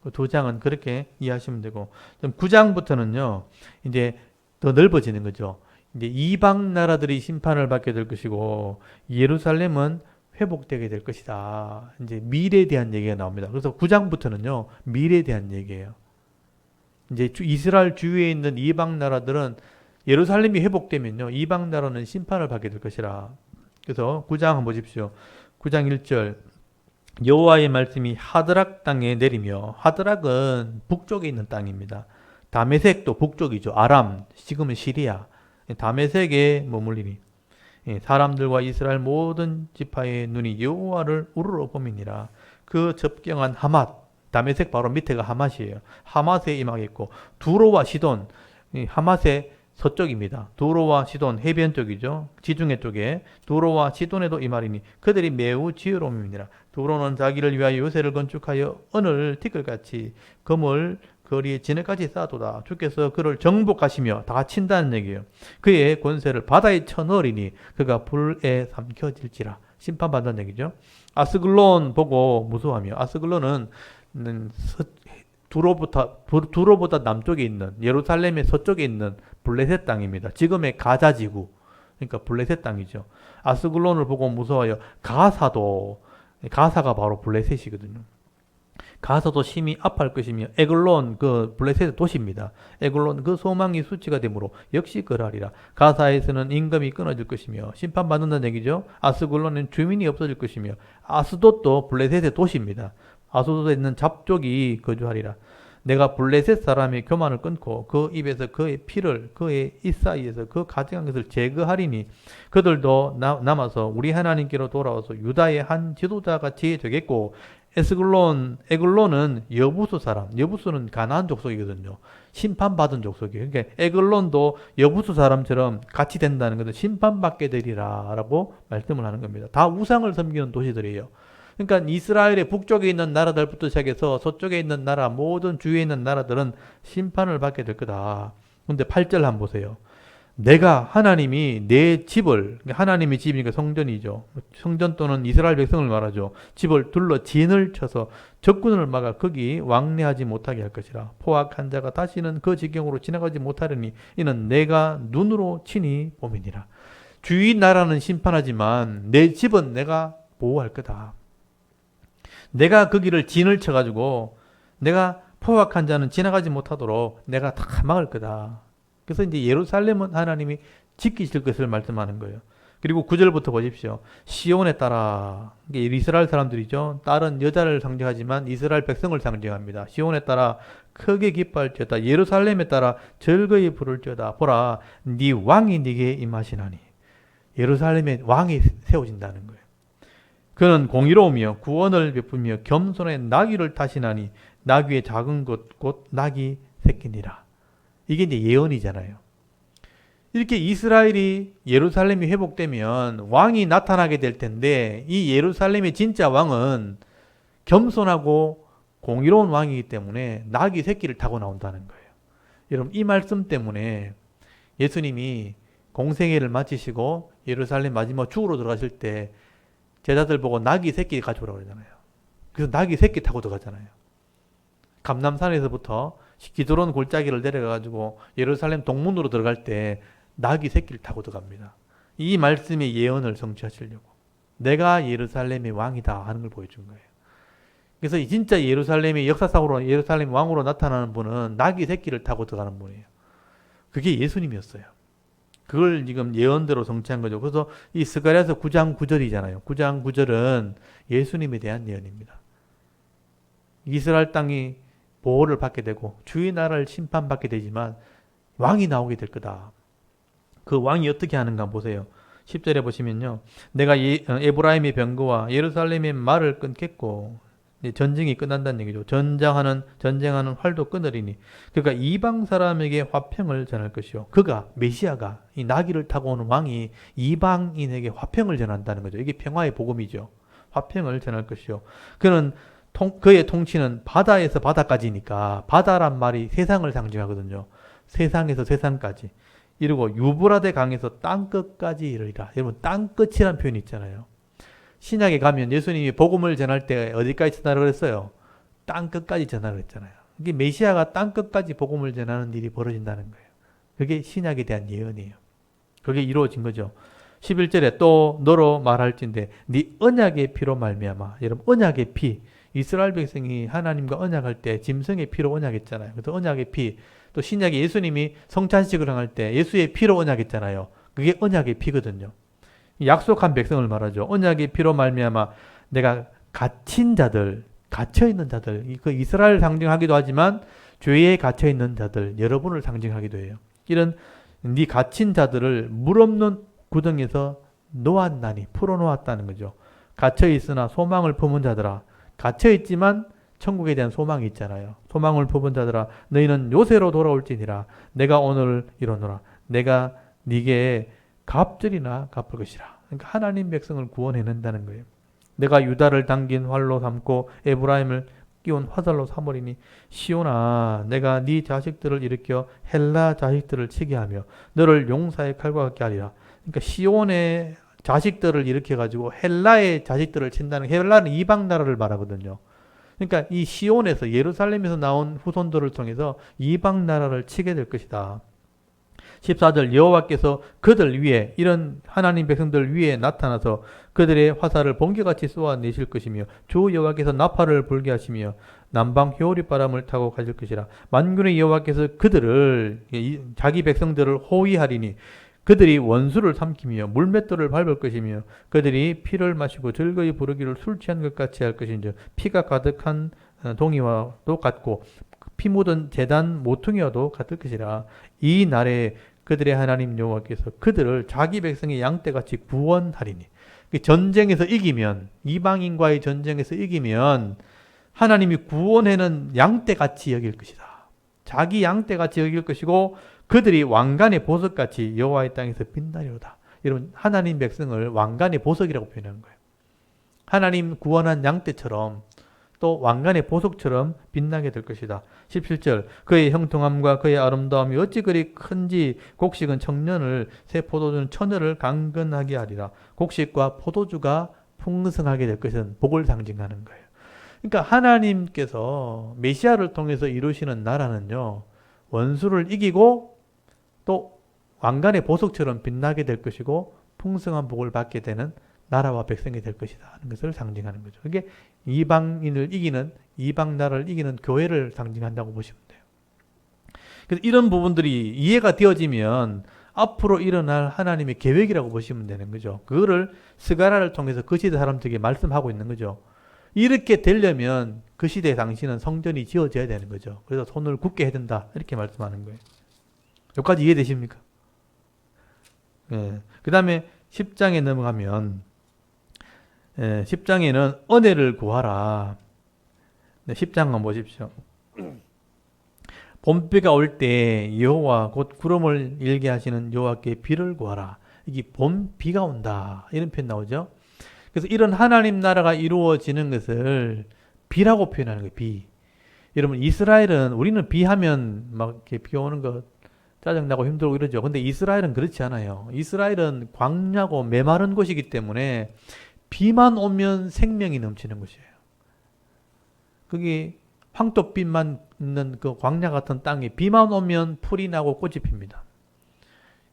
그 2장은 그렇게 이해하시면 되고 9장부터는요. 이제 더 넓어지는 거죠. 이제 이방 나라들이 심판을 받게 될 것이고 예루살렘은 회복되게 될 것이다. 이제 미래에 대한 얘기가 나옵니다. 그래서 9장부터는요. 미래에 대한 얘기예요. 이제 이스라엘 주위에 있는 이방 나라들은 예루살렘이 회복되면요. 이방 나라는 심판을 받게 될 것이라. 그래서 9장 한번 보십시오. 9장 1절 여호와의 말씀이 하드락 땅에 내리며 하드락은 북쪽에 있는 땅입니다. 다메섹도 북쪽이죠. 아람, 지금은 시리아. 다메섹에 머물리니 사람들과 이스라엘 모든 지파의 눈이 여호와를 우러러 봄이니라. 그 접경한 하맛, 다메섹 바로 밑에가 하맛이에요. 하맛에 임하겠고 두로와 시돈, 이 하맛의 서쪽입니다. 두로와 시돈 해변 쪽이죠. 지중해 쪽에 두로와 시돈에도 임하리니 그들이 매우 지혜로움이니라. 두로는 자기를 위하여 요새를 건축하여 은을 티끌같이 금을 거리에 진해까지 쌓아도다. 주께서 그를 정복하시며 다 친다는 얘기예요. 그의 권세를 바다에 쳐넣으리니 그가 불에 삼켜질지라. 심판받는 얘기죠. 아스글론 보고 무서워하며, 아스글론은 두로보다 남쪽에 있는 예루살렘의 서쪽에 있는 블레셋 땅입니다. 지금의 가자 지구, 그러니까 블레셋 땅이죠. 아스글론을 보고 무서워하여 가사가 바로 블레셋이거든요. 가사도 심히 아파할 것이며 에글론 그 블레셋의 도시입니다. 에글론 그 소망이 수치가 되므로 역시 그러하리라. 가사에서는 임금이 끊어질 것이며 심판받는다는 얘기죠. 아스글론은 주민이 없어질 것이며 아스돗도 블레셋의 도시입니다. 아스돗에 있는 잡족이 거주하리라. 내가 블레셋 사람의 교만을 끊고 그 입에서 그의 피를 그의 입 사이에서 그 가증한 것을 제거하리니 그들도 남아서 우리 하나님께로 돌아와서 유다의 한 지도자같이 되겠고 에글론은 여부수 사람, 여부수는 가나안 족속이거든요. 심판받은 족속이에요. 그러니까 에글론도 여부수 사람처럼 같이 된다는 것은 심판받게 되리라 라고 말씀을 하는 겁니다. 다 우상을 섬기는 도시들이에요. 그러니까 이스라엘의 북쪽에 있는 나라들부터 시작해서 서쪽에 있는 나라, 모든 주위에 있는 나라들은 심판을 받게 될 거다. 근데 8절 한번 보세요. 내가 하나님이 내 집을, 하나님의 집이니까 성전이죠. 성전 또는 이스라엘 백성을 말하죠. 집을 둘러 진을 쳐서 적군을 막아 거기 왕래하지 못하게 할 것이라. 포악한 자가 다시는 그 지경으로 지나가지 못하려니 이는 내가 눈으로 친히 봄이니라. 주위 나라는 심판하지만 내 집은 내가 보호할 거다. 내가 거기를 진을 쳐가지고 내가 포악한 자는 지나가지 못하도록 내가 다 막을 거다. 그래서 이제 예루살렘은 하나님이 지키실 것을 말씀하는 거예요. 그리고 9절부터 보십시오. 시온에 따라, 이게 이스라엘 사람들이죠. 딸은 여자를 상징하지만 이스라엘 백성을 상징합니다. 시온에 따라 크게 기뻐할지어다. 예루살렘에 따라 즐거이 부를지어다. 보라, 네 왕이 네게 임하시나니. 예루살렘에 왕이 세워진다는 거예요. 그는 공의로우며 구원을 베푸며 겸손의 나귀를 타시나니 나귀의 작은 것 곧 나귀 새끼니라. 이게 이제 예언이잖아요. 이렇게 이스라엘이 예루살렘이 회복되면 왕이 나타나게 될 텐데 이 예루살렘의 진짜 왕은 겸손하고 공의로운 왕이기 때문에 나귀 새끼를 타고 나온다는 거예요. 여러분 이 말씀 때문에 예수님이 공생애를 마치시고 예루살렘 마지막 죽으러 들어가실 때 제자들 보고 나귀 새끼 가져오라고 그러잖아요. 그래서 나귀 새끼 타고 들어가잖아요. 감람산에서부터 기드론 골짜기를 내려가가지고 예루살렘 동문으로 들어갈 때 나귀 새끼를 타고 들어갑니다. 이 말씀의 예언을 성취하시려고. 내가 예루살렘의 왕이다 하는 걸 보여준 거예요. 그래서 진짜 예루살렘의 역사상으로 예루살렘 왕으로 나타나는 분은 나귀 새끼를 타고 들어가는 분이에요. 그게 예수님이었어요. 그걸 지금 예언대로 성취한 거죠. 그래서 이 스가랴서 9장 9절이잖아요. 9장 9절은 예수님에 대한 예언입니다. 이스라엘 땅이 보호를 받게 되고 주의 나라를 심판받게 되지만 왕이 나오게 될 거다. 그 왕이 어떻게 하는가 보세요. 10절에 보시면요. 내가 에브라임의 병거와 예루살렘의 말을 끊겠고 전쟁이 끝난다는 얘기죠. 전쟁하는 활도 끊으리니 그가 이방 사람에게 화평을 전할 것이요. 그가 메시아가 이 나귀를 타고 오는 왕이 이방인에게 화평을 전한다는 거죠. 이게 평화의 복음이죠. 화평을 전할 것이요. 그의 통치는 바다에서 바다까지니까 바다란 말이 세상을 상징하거든요. 세상에서 세상까지. 이러고 유브라데 강에서 땅끝까지 이르리라. 여러분 땅끝이란 표현이 있잖아요. 신약에 가면 예수님이 복음을 전할 때 어디까지 전하라고 그랬어요? 땅끝까지 전하라고 했잖아요. 이게 메시아가 땅끝까지 복음을 전하는 일이 벌어진다는 거예요. 그게 신약에 대한 예언이에요. 그게 이루어진 거죠. 11절에 또 너로 말할진대 네 언약의 피로 말미암아. 여러분 언약의 피. 이스라엘 백성이 하나님과 언약할 때 짐승의 피로 언약했잖아요. 그래서 언약의 피. 또 신약에 예수님이 성찬식을 행할 때 예수의 피로 언약했잖아요. 그게 언약의 피거든요. 약속한 백성을 말하죠. 언약의 피로 말미암아 내가 갇힌 자들, 갇혀있는 자들, 그 이스라엘 상징하기도 하지만 죄에 갇혀있는 자들, 여러분을 상징하기도 해요. 이런 네 갇힌 자들을 물 없는 구덩이에서 놓았나니, 풀어놓았다는 거죠. 갇혀있으나 소망을 품은 자들아 갇혀있지만 천국에 대한 소망이 있잖아요. 소망을 품은 자들아 너희는 요새로 돌아올지니라. 내가 오늘 이르노라. 내가 네게 갑절이나 갚을 것이라. 그러니까 하나님 백성을 구원해낸다는 거예요. 내가 유다를 당긴 활로 삼고 에브라임을 끼운 화살로 삼으리니 시온아 내가 네 자식들을 일으켜 헬라 자식들을 치게 하며 너를 용사의 칼과 같게 하리라. 그러니까 시온의 자식들을 일으켜 가지고 헬라의 자식들을 친다는, 헬라는 이방 나라를 말하거든요. 그러니까 이 시온에서 예루살렘에서 나온 후손들을 통해서 이방 나라를 치게 될 것이다. 14절 여호와께서 그들 위에, 이런 하나님 백성들 위에 나타나서 그들의 화살을 번개같이 쏘아내실 것이며 주 여호와께서 나팔을 불게 하시며 남방 효리 바람을 타고 가실 것이라. 만군의 여호와께서 그들을, 자기 백성들을 호위하리니 그들이 원수를 삼키며 물맷돌을 밟을 것이며 그들이 피를 마시고 즐거이 부르기를 술 취한 것 같이 할 것인즉 피가 가득한 동이와도 같고 피 묻은 제단 모퉁이와도 같을 것이라. 이 날에 그들의 하나님 여호와께서 그들을 자기 백성의 양떼같이 구원하리니. 전쟁에서 이기면, 이방인과의 전쟁에서 이기면 하나님이 구원해는 양떼같이 여길 것이다. 자기 양떼같이 여길 것이고 그들이 왕관의 보석같이 여호와의 땅에서 빛나리로다. 여러분, 하나님 백성을 왕관의 보석이라고 표현하는 거예요. 하나님 구원한 양떼처럼 또 왕관의 보석처럼 빛나게 될 것이다. 17절 그의 형통함과 그의 아름다움이 어찌 그리 큰지 곡식은 청년을, 새 포도주는 처녀를 강건하게 하리라. 곡식과 포도주가 풍성하게 될 것은 복을 상징하는 거예요. 그러니까 하나님께서 메시아를 통해서 이루시는 나라는요, 원수를 이기고 또 왕관의 보석처럼 빛나게 될 것이고 풍성한 복을 받게 되는 나라와 백성이 될 것이다 하는 것을 상징하는 거죠. 그게 이방인을 이기는, 이방 나라를 이기는 교회를 상징한다고 보시면 돼요. 그래서 이런 부분들이 이해가 되어지면 앞으로 일어날 하나님의 계획이라고 보시면 되는 거죠. 그거를 스가랴를 통해서 그 시대 사람들에게 말씀하고 있는 거죠. 이렇게 되려면 그 시대 당시는 성전이 지어져야 되는 거죠. 그래서 손을 굳게 해야 된다 이렇게 말씀하는 거예요. 여기까지 이해되십니까? 예. 그 다음에 10장에 넘어가면 10장에는 은혜를 구하라. 10장 한번 보십시오. 봄비가 올 때 여호와 곧 구름을 일게 하시는 여호와께 비를 구하라. 이게 봄비가 온다 이런 표현 나오죠. 그래서 이런 하나님 나라가 이루어지는 것을 비라고 표현하는 거예요. 비. 여러분, 이스라엘은, 우리는 비하면 막 이렇게 비 오는 거 짜증나고 힘들고 이러죠. 근데 이스라엘은 그렇지 않아요. 이스라엘은 광야고 메마른 곳이기 때문에 비만 오면 생명이 넘치는 곳이에요. 그게 황토빛만 있는 그 광야 같은 땅에 비만 오면 풀이 나고 꽃이 핍니다.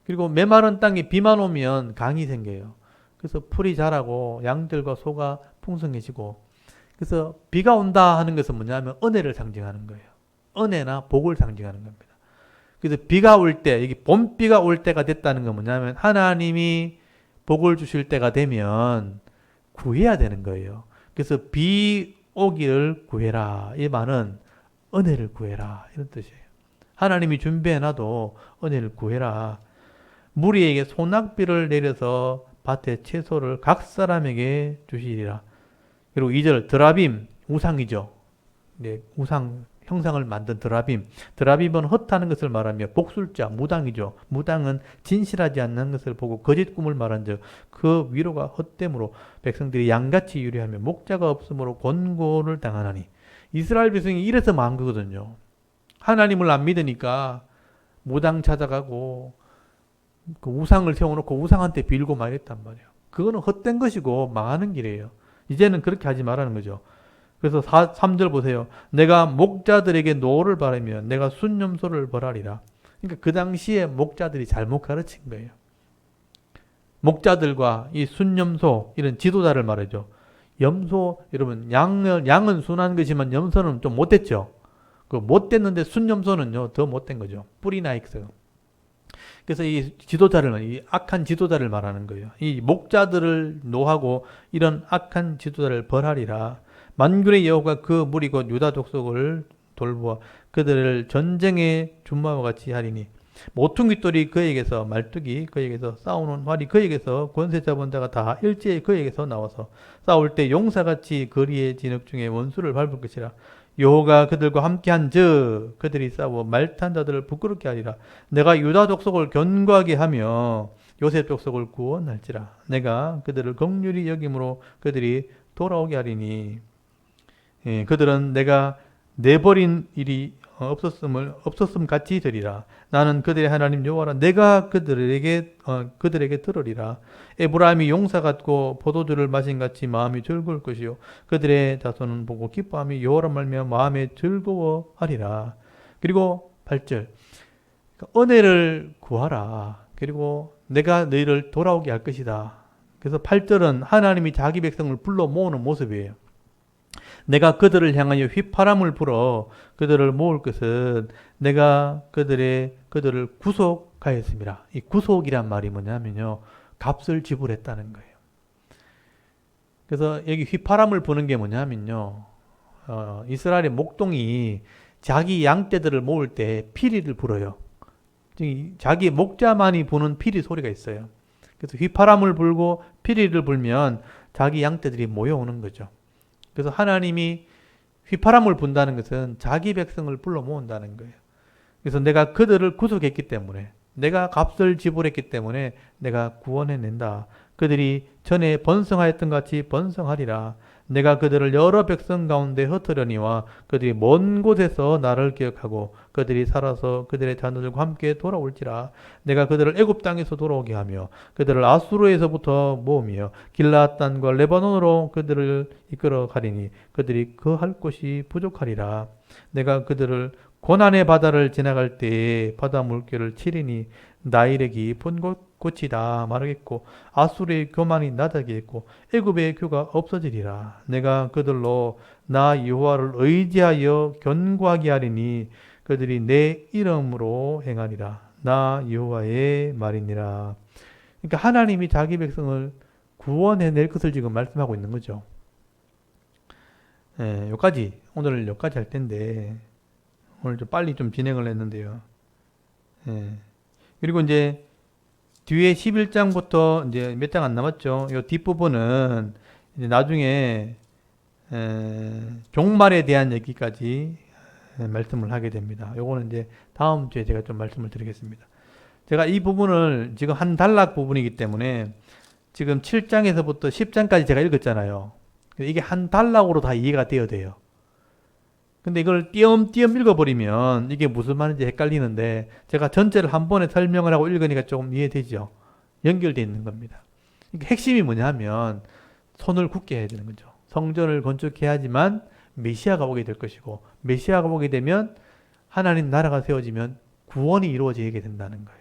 그리고 메마른 땅에 비만 오면 강이 생겨요. 그래서 풀이 자라고 양들과 소가 풍성해지고. 그래서 비가 온다 하는 것은 뭐냐면 은혜를 상징하는 거예요. 은혜나 복을 상징하는 겁니다. 그래서 비가 올 때, 여기 봄비가 올 때가 됐다는 건 뭐냐면 하나님이 복을 주실 때가 되면 구해야 되는 거예요. 그래서 비 오기를 구해라. 이 말은 은혜를 구해라 이런 뜻이에요. 하나님이 준비해놔도 은혜를 구해라. 무리에게 소낙비를 내려서 밭에 채소를 각 사람에게 주시리라. 그리고 2절 드라빔, 우상이죠. 네, 우상 형상을 만든 드라빔. 드라빔은 헛하는 것을 말하며 복술자, 무당이죠. 무당은 진실하지 않는 것을 보고 거짓 꿈을 말한즉 그 위로가 헛됨으로 백성들이 양같이 유리하며 목자가 없으므로 곤고를 당하나니. 이스라엘 백성이 이래서 망한 거거든요. 하나님을 안 믿으니까 무당 찾아가고 그 우상을 세워놓고 우상한테 빌고 말했단 말이에요. 그거는 헛된 것이고 망하는 길이에요. 이제는 그렇게 하지 말라는 거죠. 그래서 3절 보세요. 내가 목자들에게 노를 바라며 내가 순념소를 벌하리라. 그러니까 그 당시에 목자들이 잘못 가르친 거예요. 목자들과 이 순념소, 이런 지도자를 말하죠. 염소, 여러분, 양은 순한 것이지만 염소는 좀 못됐죠. 그 못됐는데 순념소는요, 더 못된 거죠. 뿌리 나 있어요. 그래서 이 지도자를, 이 악한 지도자를 말하는 거예요. 이 목자들을 노하고 이런 악한 지도자를 벌하리라. 만군의 여호와가 그 무리 곧 유다 족속을 돌보아 그들을 전쟁의 준마와 같이 하리니. 모퉁이돌이 그에게서, 말뚝이 그에게서, 싸우는 활이 그에게서, 권세 잡은 자가 다 일제히 그에게서 나와서 싸울 때 용사같이 거리의 진흙 중에 원수를 밟을 것이라. 여호가 그들과 함께한 즉 그들이 싸워 말탄 자들을 부끄럽게 하리라. 내가 유다 족속을 견고하게 하며 요셉 족속을 구원할지라. 내가 그들을 긍휼히 여김으로 그들이 돌아오게 하리니. 예, 그들은 내가 내버린 일이 없었음 같이 되리라. 나는 그들의 하나님 여호와라. 내가 그들에게 들으리라. 에브라임이 용사 같고 포도주를 마신 같이 마음이 즐거울 것이요 그들의 자손은 보고 기뻐하며 여호와라 말며 마음에 즐거워하리라. 그리고 8절 은혜를 구하라. 그리고 내가 너희를 돌아오게 할 것이다. 그래서 8절은 하나님이 자기 백성을 불러 모으는 모습이에요. 내가 그들을 향하여 휘파람을 불어 그들을 모을 것은 내가 그들을 구속하였습니다. 이 구속이란 말이 뭐냐면요, 값을 지불했다는 거예요. 그래서 여기 휘파람을 부는 게 뭐냐면요, 이스라엘의 목동이 자기 양떼들을 모을 때 피리를 불어요. 자기 목자만이 부는 피리 소리가 있어요. 그래서 휘파람을 불고 피리를 불면 자기 양떼들이 모여오는 거죠. 그래서 하나님이 휘파람을 분다는 것은 자기 백성을 불러 모은다는 거예요. 그래서 내가 그들을 구속했기 때문에, 내가 값을 지불했기 때문에 내가 구원해낸다. 그들이 전에 번성하였던 같이 번성하리라. 내가 그들을 여러 백성 가운데 흩으려니와 그들이 먼 곳에서 나를 기억하고 그들이 살아서 그들의 자녀들과 함께 돌아올지라. 내가 그들을 애굽 땅에서 돌아오게 하며 그들을 아수르에서부터 모으며 길라앗 단과 레바논으로 그들을 이끌어 가리니 그들이 거할 곳이 부족하리라. 내가 그들을 고난의 바다를 지나갈 때에 바다 물결을 치리니 나일의 깊은 곳이 다 마르겠고 아수르의 교만이 나다겠고 애굽의 교가 없어지리라. 내가 그들로 나 여호와를 의지하여 견고하게 하리니 그들이 내 이름으로 행하리라. 나 여호와의 말이니라. 그러니까 하나님이 자기 백성을 구원해낼 것을 지금 말씀하고 있는 거죠. 오늘 여기까지 할 텐데 오늘 좀 빨리 좀 진행을 했는데요. 그리고 이제 뒤에 11장부터 이제 몇 장 안 남았죠. 이 뒷부분은 이제 나중에 종말에 대한 얘기까지 말씀을 하게 됩니다. 요거는 이제 다음 주에 제가 좀 말씀을 드리겠습니다. 제가 이 부분을 지금 한 단락 부분이기 때문에 지금 7장에서부터 10장까지 제가 읽었잖아요. 이게 한 단락으로 다 이해가 되어야 돼요. 근데 이걸 띄엄띄엄 읽어버리면 이게 무슨 말인지 헷갈리는데 제가 전체를 한 번에 설명을 하고 읽으니까 조금 이해되죠. 연결되어 있는 겁니다. 핵심이 뭐냐면 손을 굳게 해야 되는 거죠. 성전을 건축해야지만 메시아가 오게 될 것이고 메시아가 오게 되면 하나님 나라가 세워지면 구원이 이루어지게 된다는 거예요.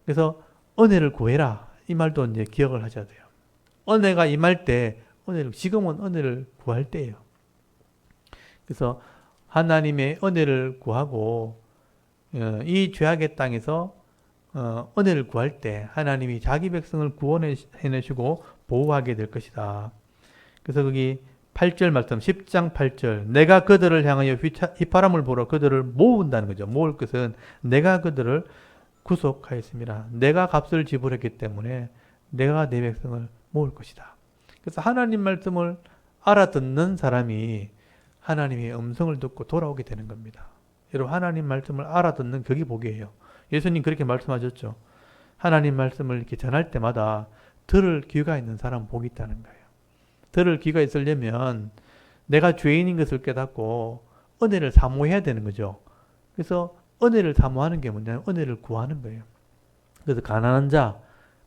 그래서 은혜를 구해라 이 말도 이제 기억을 하셔야 돼요. 은혜가 임할 때 지금은 은혜를 구할 때예요. 그래서 하나님의 은혜를 구하고 이 죄악의 땅에서 은혜를 구할 때 하나님이 자기 백성을 구원해내시고 보호하게 될 것이다. 그래서 거기 8절 말씀 10장 8절 내가 그들을 향하여 휘파람을 불어 그들을 모은다는 거죠. 모을 것은 내가 그들을 구속하였습니다. 내가 값을 지불했기 때문에 내가 내 백성을 모을 것이다. 그래서 하나님 말씀을 알아듣는 사람이 하나님의 음성을 듣고 돌아오게 되는 겁니다. 여러분 하나님 말씀을 알아듣는 그게 복이에요. 예수님 그렇게 말씀하셨죠. 하나님 말씀을 이렇게 전할 때마다 들을 귀가 있는 사람 복이 있다는 거예요. 들을 귀가 있으려면 내가 죄인인 것을 깨닫고 은혜를 사모해야 되는 거죠. 그래서 은혜를 사모하는 게 뭐냐면 은혜를 구하는 거예요. 그래서 가난한 자,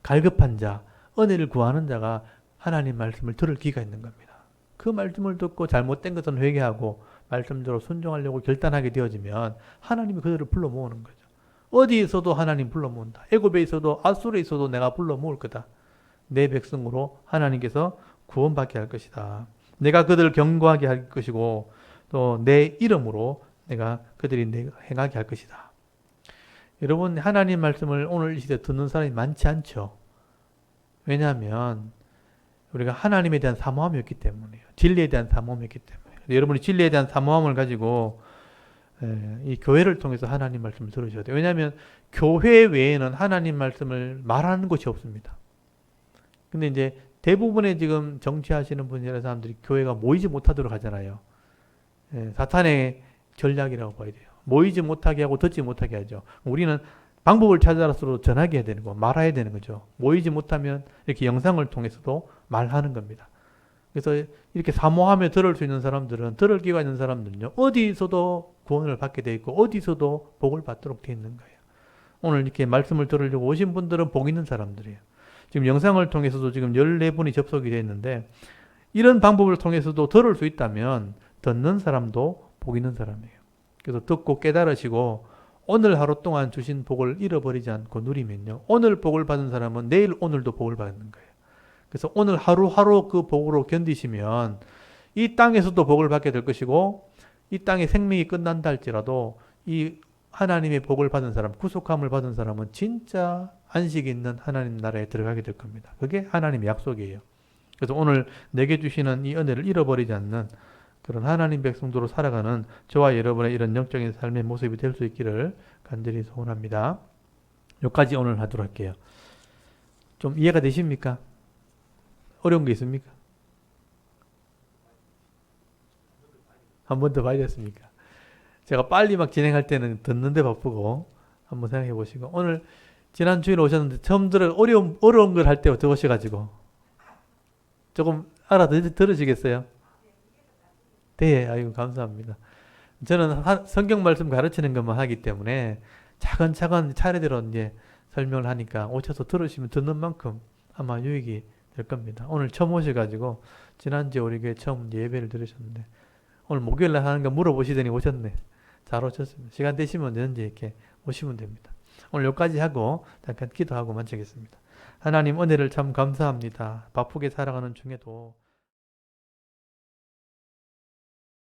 갈급한 자, 은혜를 구하는 자가 하나님 말씀을 들을 귀가 있는 겁니다. 그 말씀을 듣고 잘못된 것은 회개하고 말씀대로 순종하려고 결단하게 되어지면 하나님이 그들을 불러 모으는 거죠. 어디에 있어도 하나님 불러 모은다. 애굽에 있어도 아수르에 있어도 내가 불러 모을 거다. 내 백성으로 하나님께서 구원받게 할 것이다. 내가 그들을 견고하게 할 것이고 또 내 이름으로 내가 그들이 행하게 할 것이다. 여러분 하나님 말씀을 오늘 이 시대 듣는 사람이 많지 않죠. 왜냐하면 우리가 하나님에 대한 사모함이 없기 때문이에요. 진리에 대한 사모함이 없기 때문에. 여러분이 진리에 대한 사모함을 가지고 이 교회를 통해서 하나님 말씀을 들으셔야 돼요. 왜냐하면 교회 외에는 하나님 말씀을 말하는 곳이 없습니다. 근데 이제 대부분의 지금 정치하시는 분이나 사람들이 교회가 모이지 못하도록 하잖아요. 사탄의 전략이라고 봐야 돼요. 모이지 못하게 하고 듣지 못하게 하죠. 우리는 방법을 찾아서 전하게 해야 되는 거, 말해야 되는 거죠. 모이지 못하면 이렇게 영상을 통해서도 말하는 겁니다. 그래서 이렇게 사모하며 들을 수 있는 사람들은, 들을 기가 있는 사람들은요, 어디서도 구원을 받게 돼 있고 어디서도 복을 받도록 돼 있는 거예요. 오늘 이렇게 말씀을 들으려고 오신 분들은 복 있는 사람들이에요. 지금 영상을 통해서도 지금 14분이 접속이 되어 있는데, 이런 방법을 통해서도 들을 수 있다면 듣는 사람도 복 있는 사람이에요. 그래서 듣고 깨달으시고 오늘 하루 동안 주신 복을 잃어버리지 않고 누리면요, 오늘 복을 받은 사람은 내일 오늘도 복을 받는 거예요. 그래서 오늘 하루하루 그 복으로 견디시면 이 땅에서도 복을 받게 될 것이고, 이 땅의 생명이 끝난다 할지라도 이 하나님의 복을 받은 사람, 구속함을 받은 사람은 진짜 안식이 있는 하나님 나라에 들어가게 될 겁니다. 그게 하나님의 약속이에요. 그래서 오늘 내게 주시는 이 은혜를 잃어버리지 않는 그런 하나님 백성도로 살아가는 저와 여러분의 이런 영적인 삶의 모습이 될 수 있기를 간절히 소원합니다. 여기까지 오늘 하도록 할게요. 좀 이해가 되십니까? 어려운 게 있습니까? 한 번 더 봐야 됐습니까? 제가 빨리 막 진행할 때는 듣는데 바쁘고, 한번 생각해 보시고, 오늘 지난 주일에 오셨는데 처음 어려운 걸 할 때 들어오셔가지고 조금 들으시겠어요? 네, 아이고 감사합니다. 저는 성경 말씀 가르치는 것만 하기 때문에 차근차근 차례대로 이제 설명을 하니까 오셔서 들으시면 듣는 만큼 아마 유익이 될 겁니다. 오늘 처음 오셔가지고 지난주에 우리 교회 처음 예배를 들으셨는데 오늘 목요일날 하는 거 물어보시더니 오셨네. 잘 오셨습니다. 시간 되시면 언제든지 이렇게 오시면 됩니다. 오늘 여기까지 하고 잠깐 기도하고 마치겠습니다. 하나님 은혜를 참 감사합니다. 바쁘게 살아가는 중에도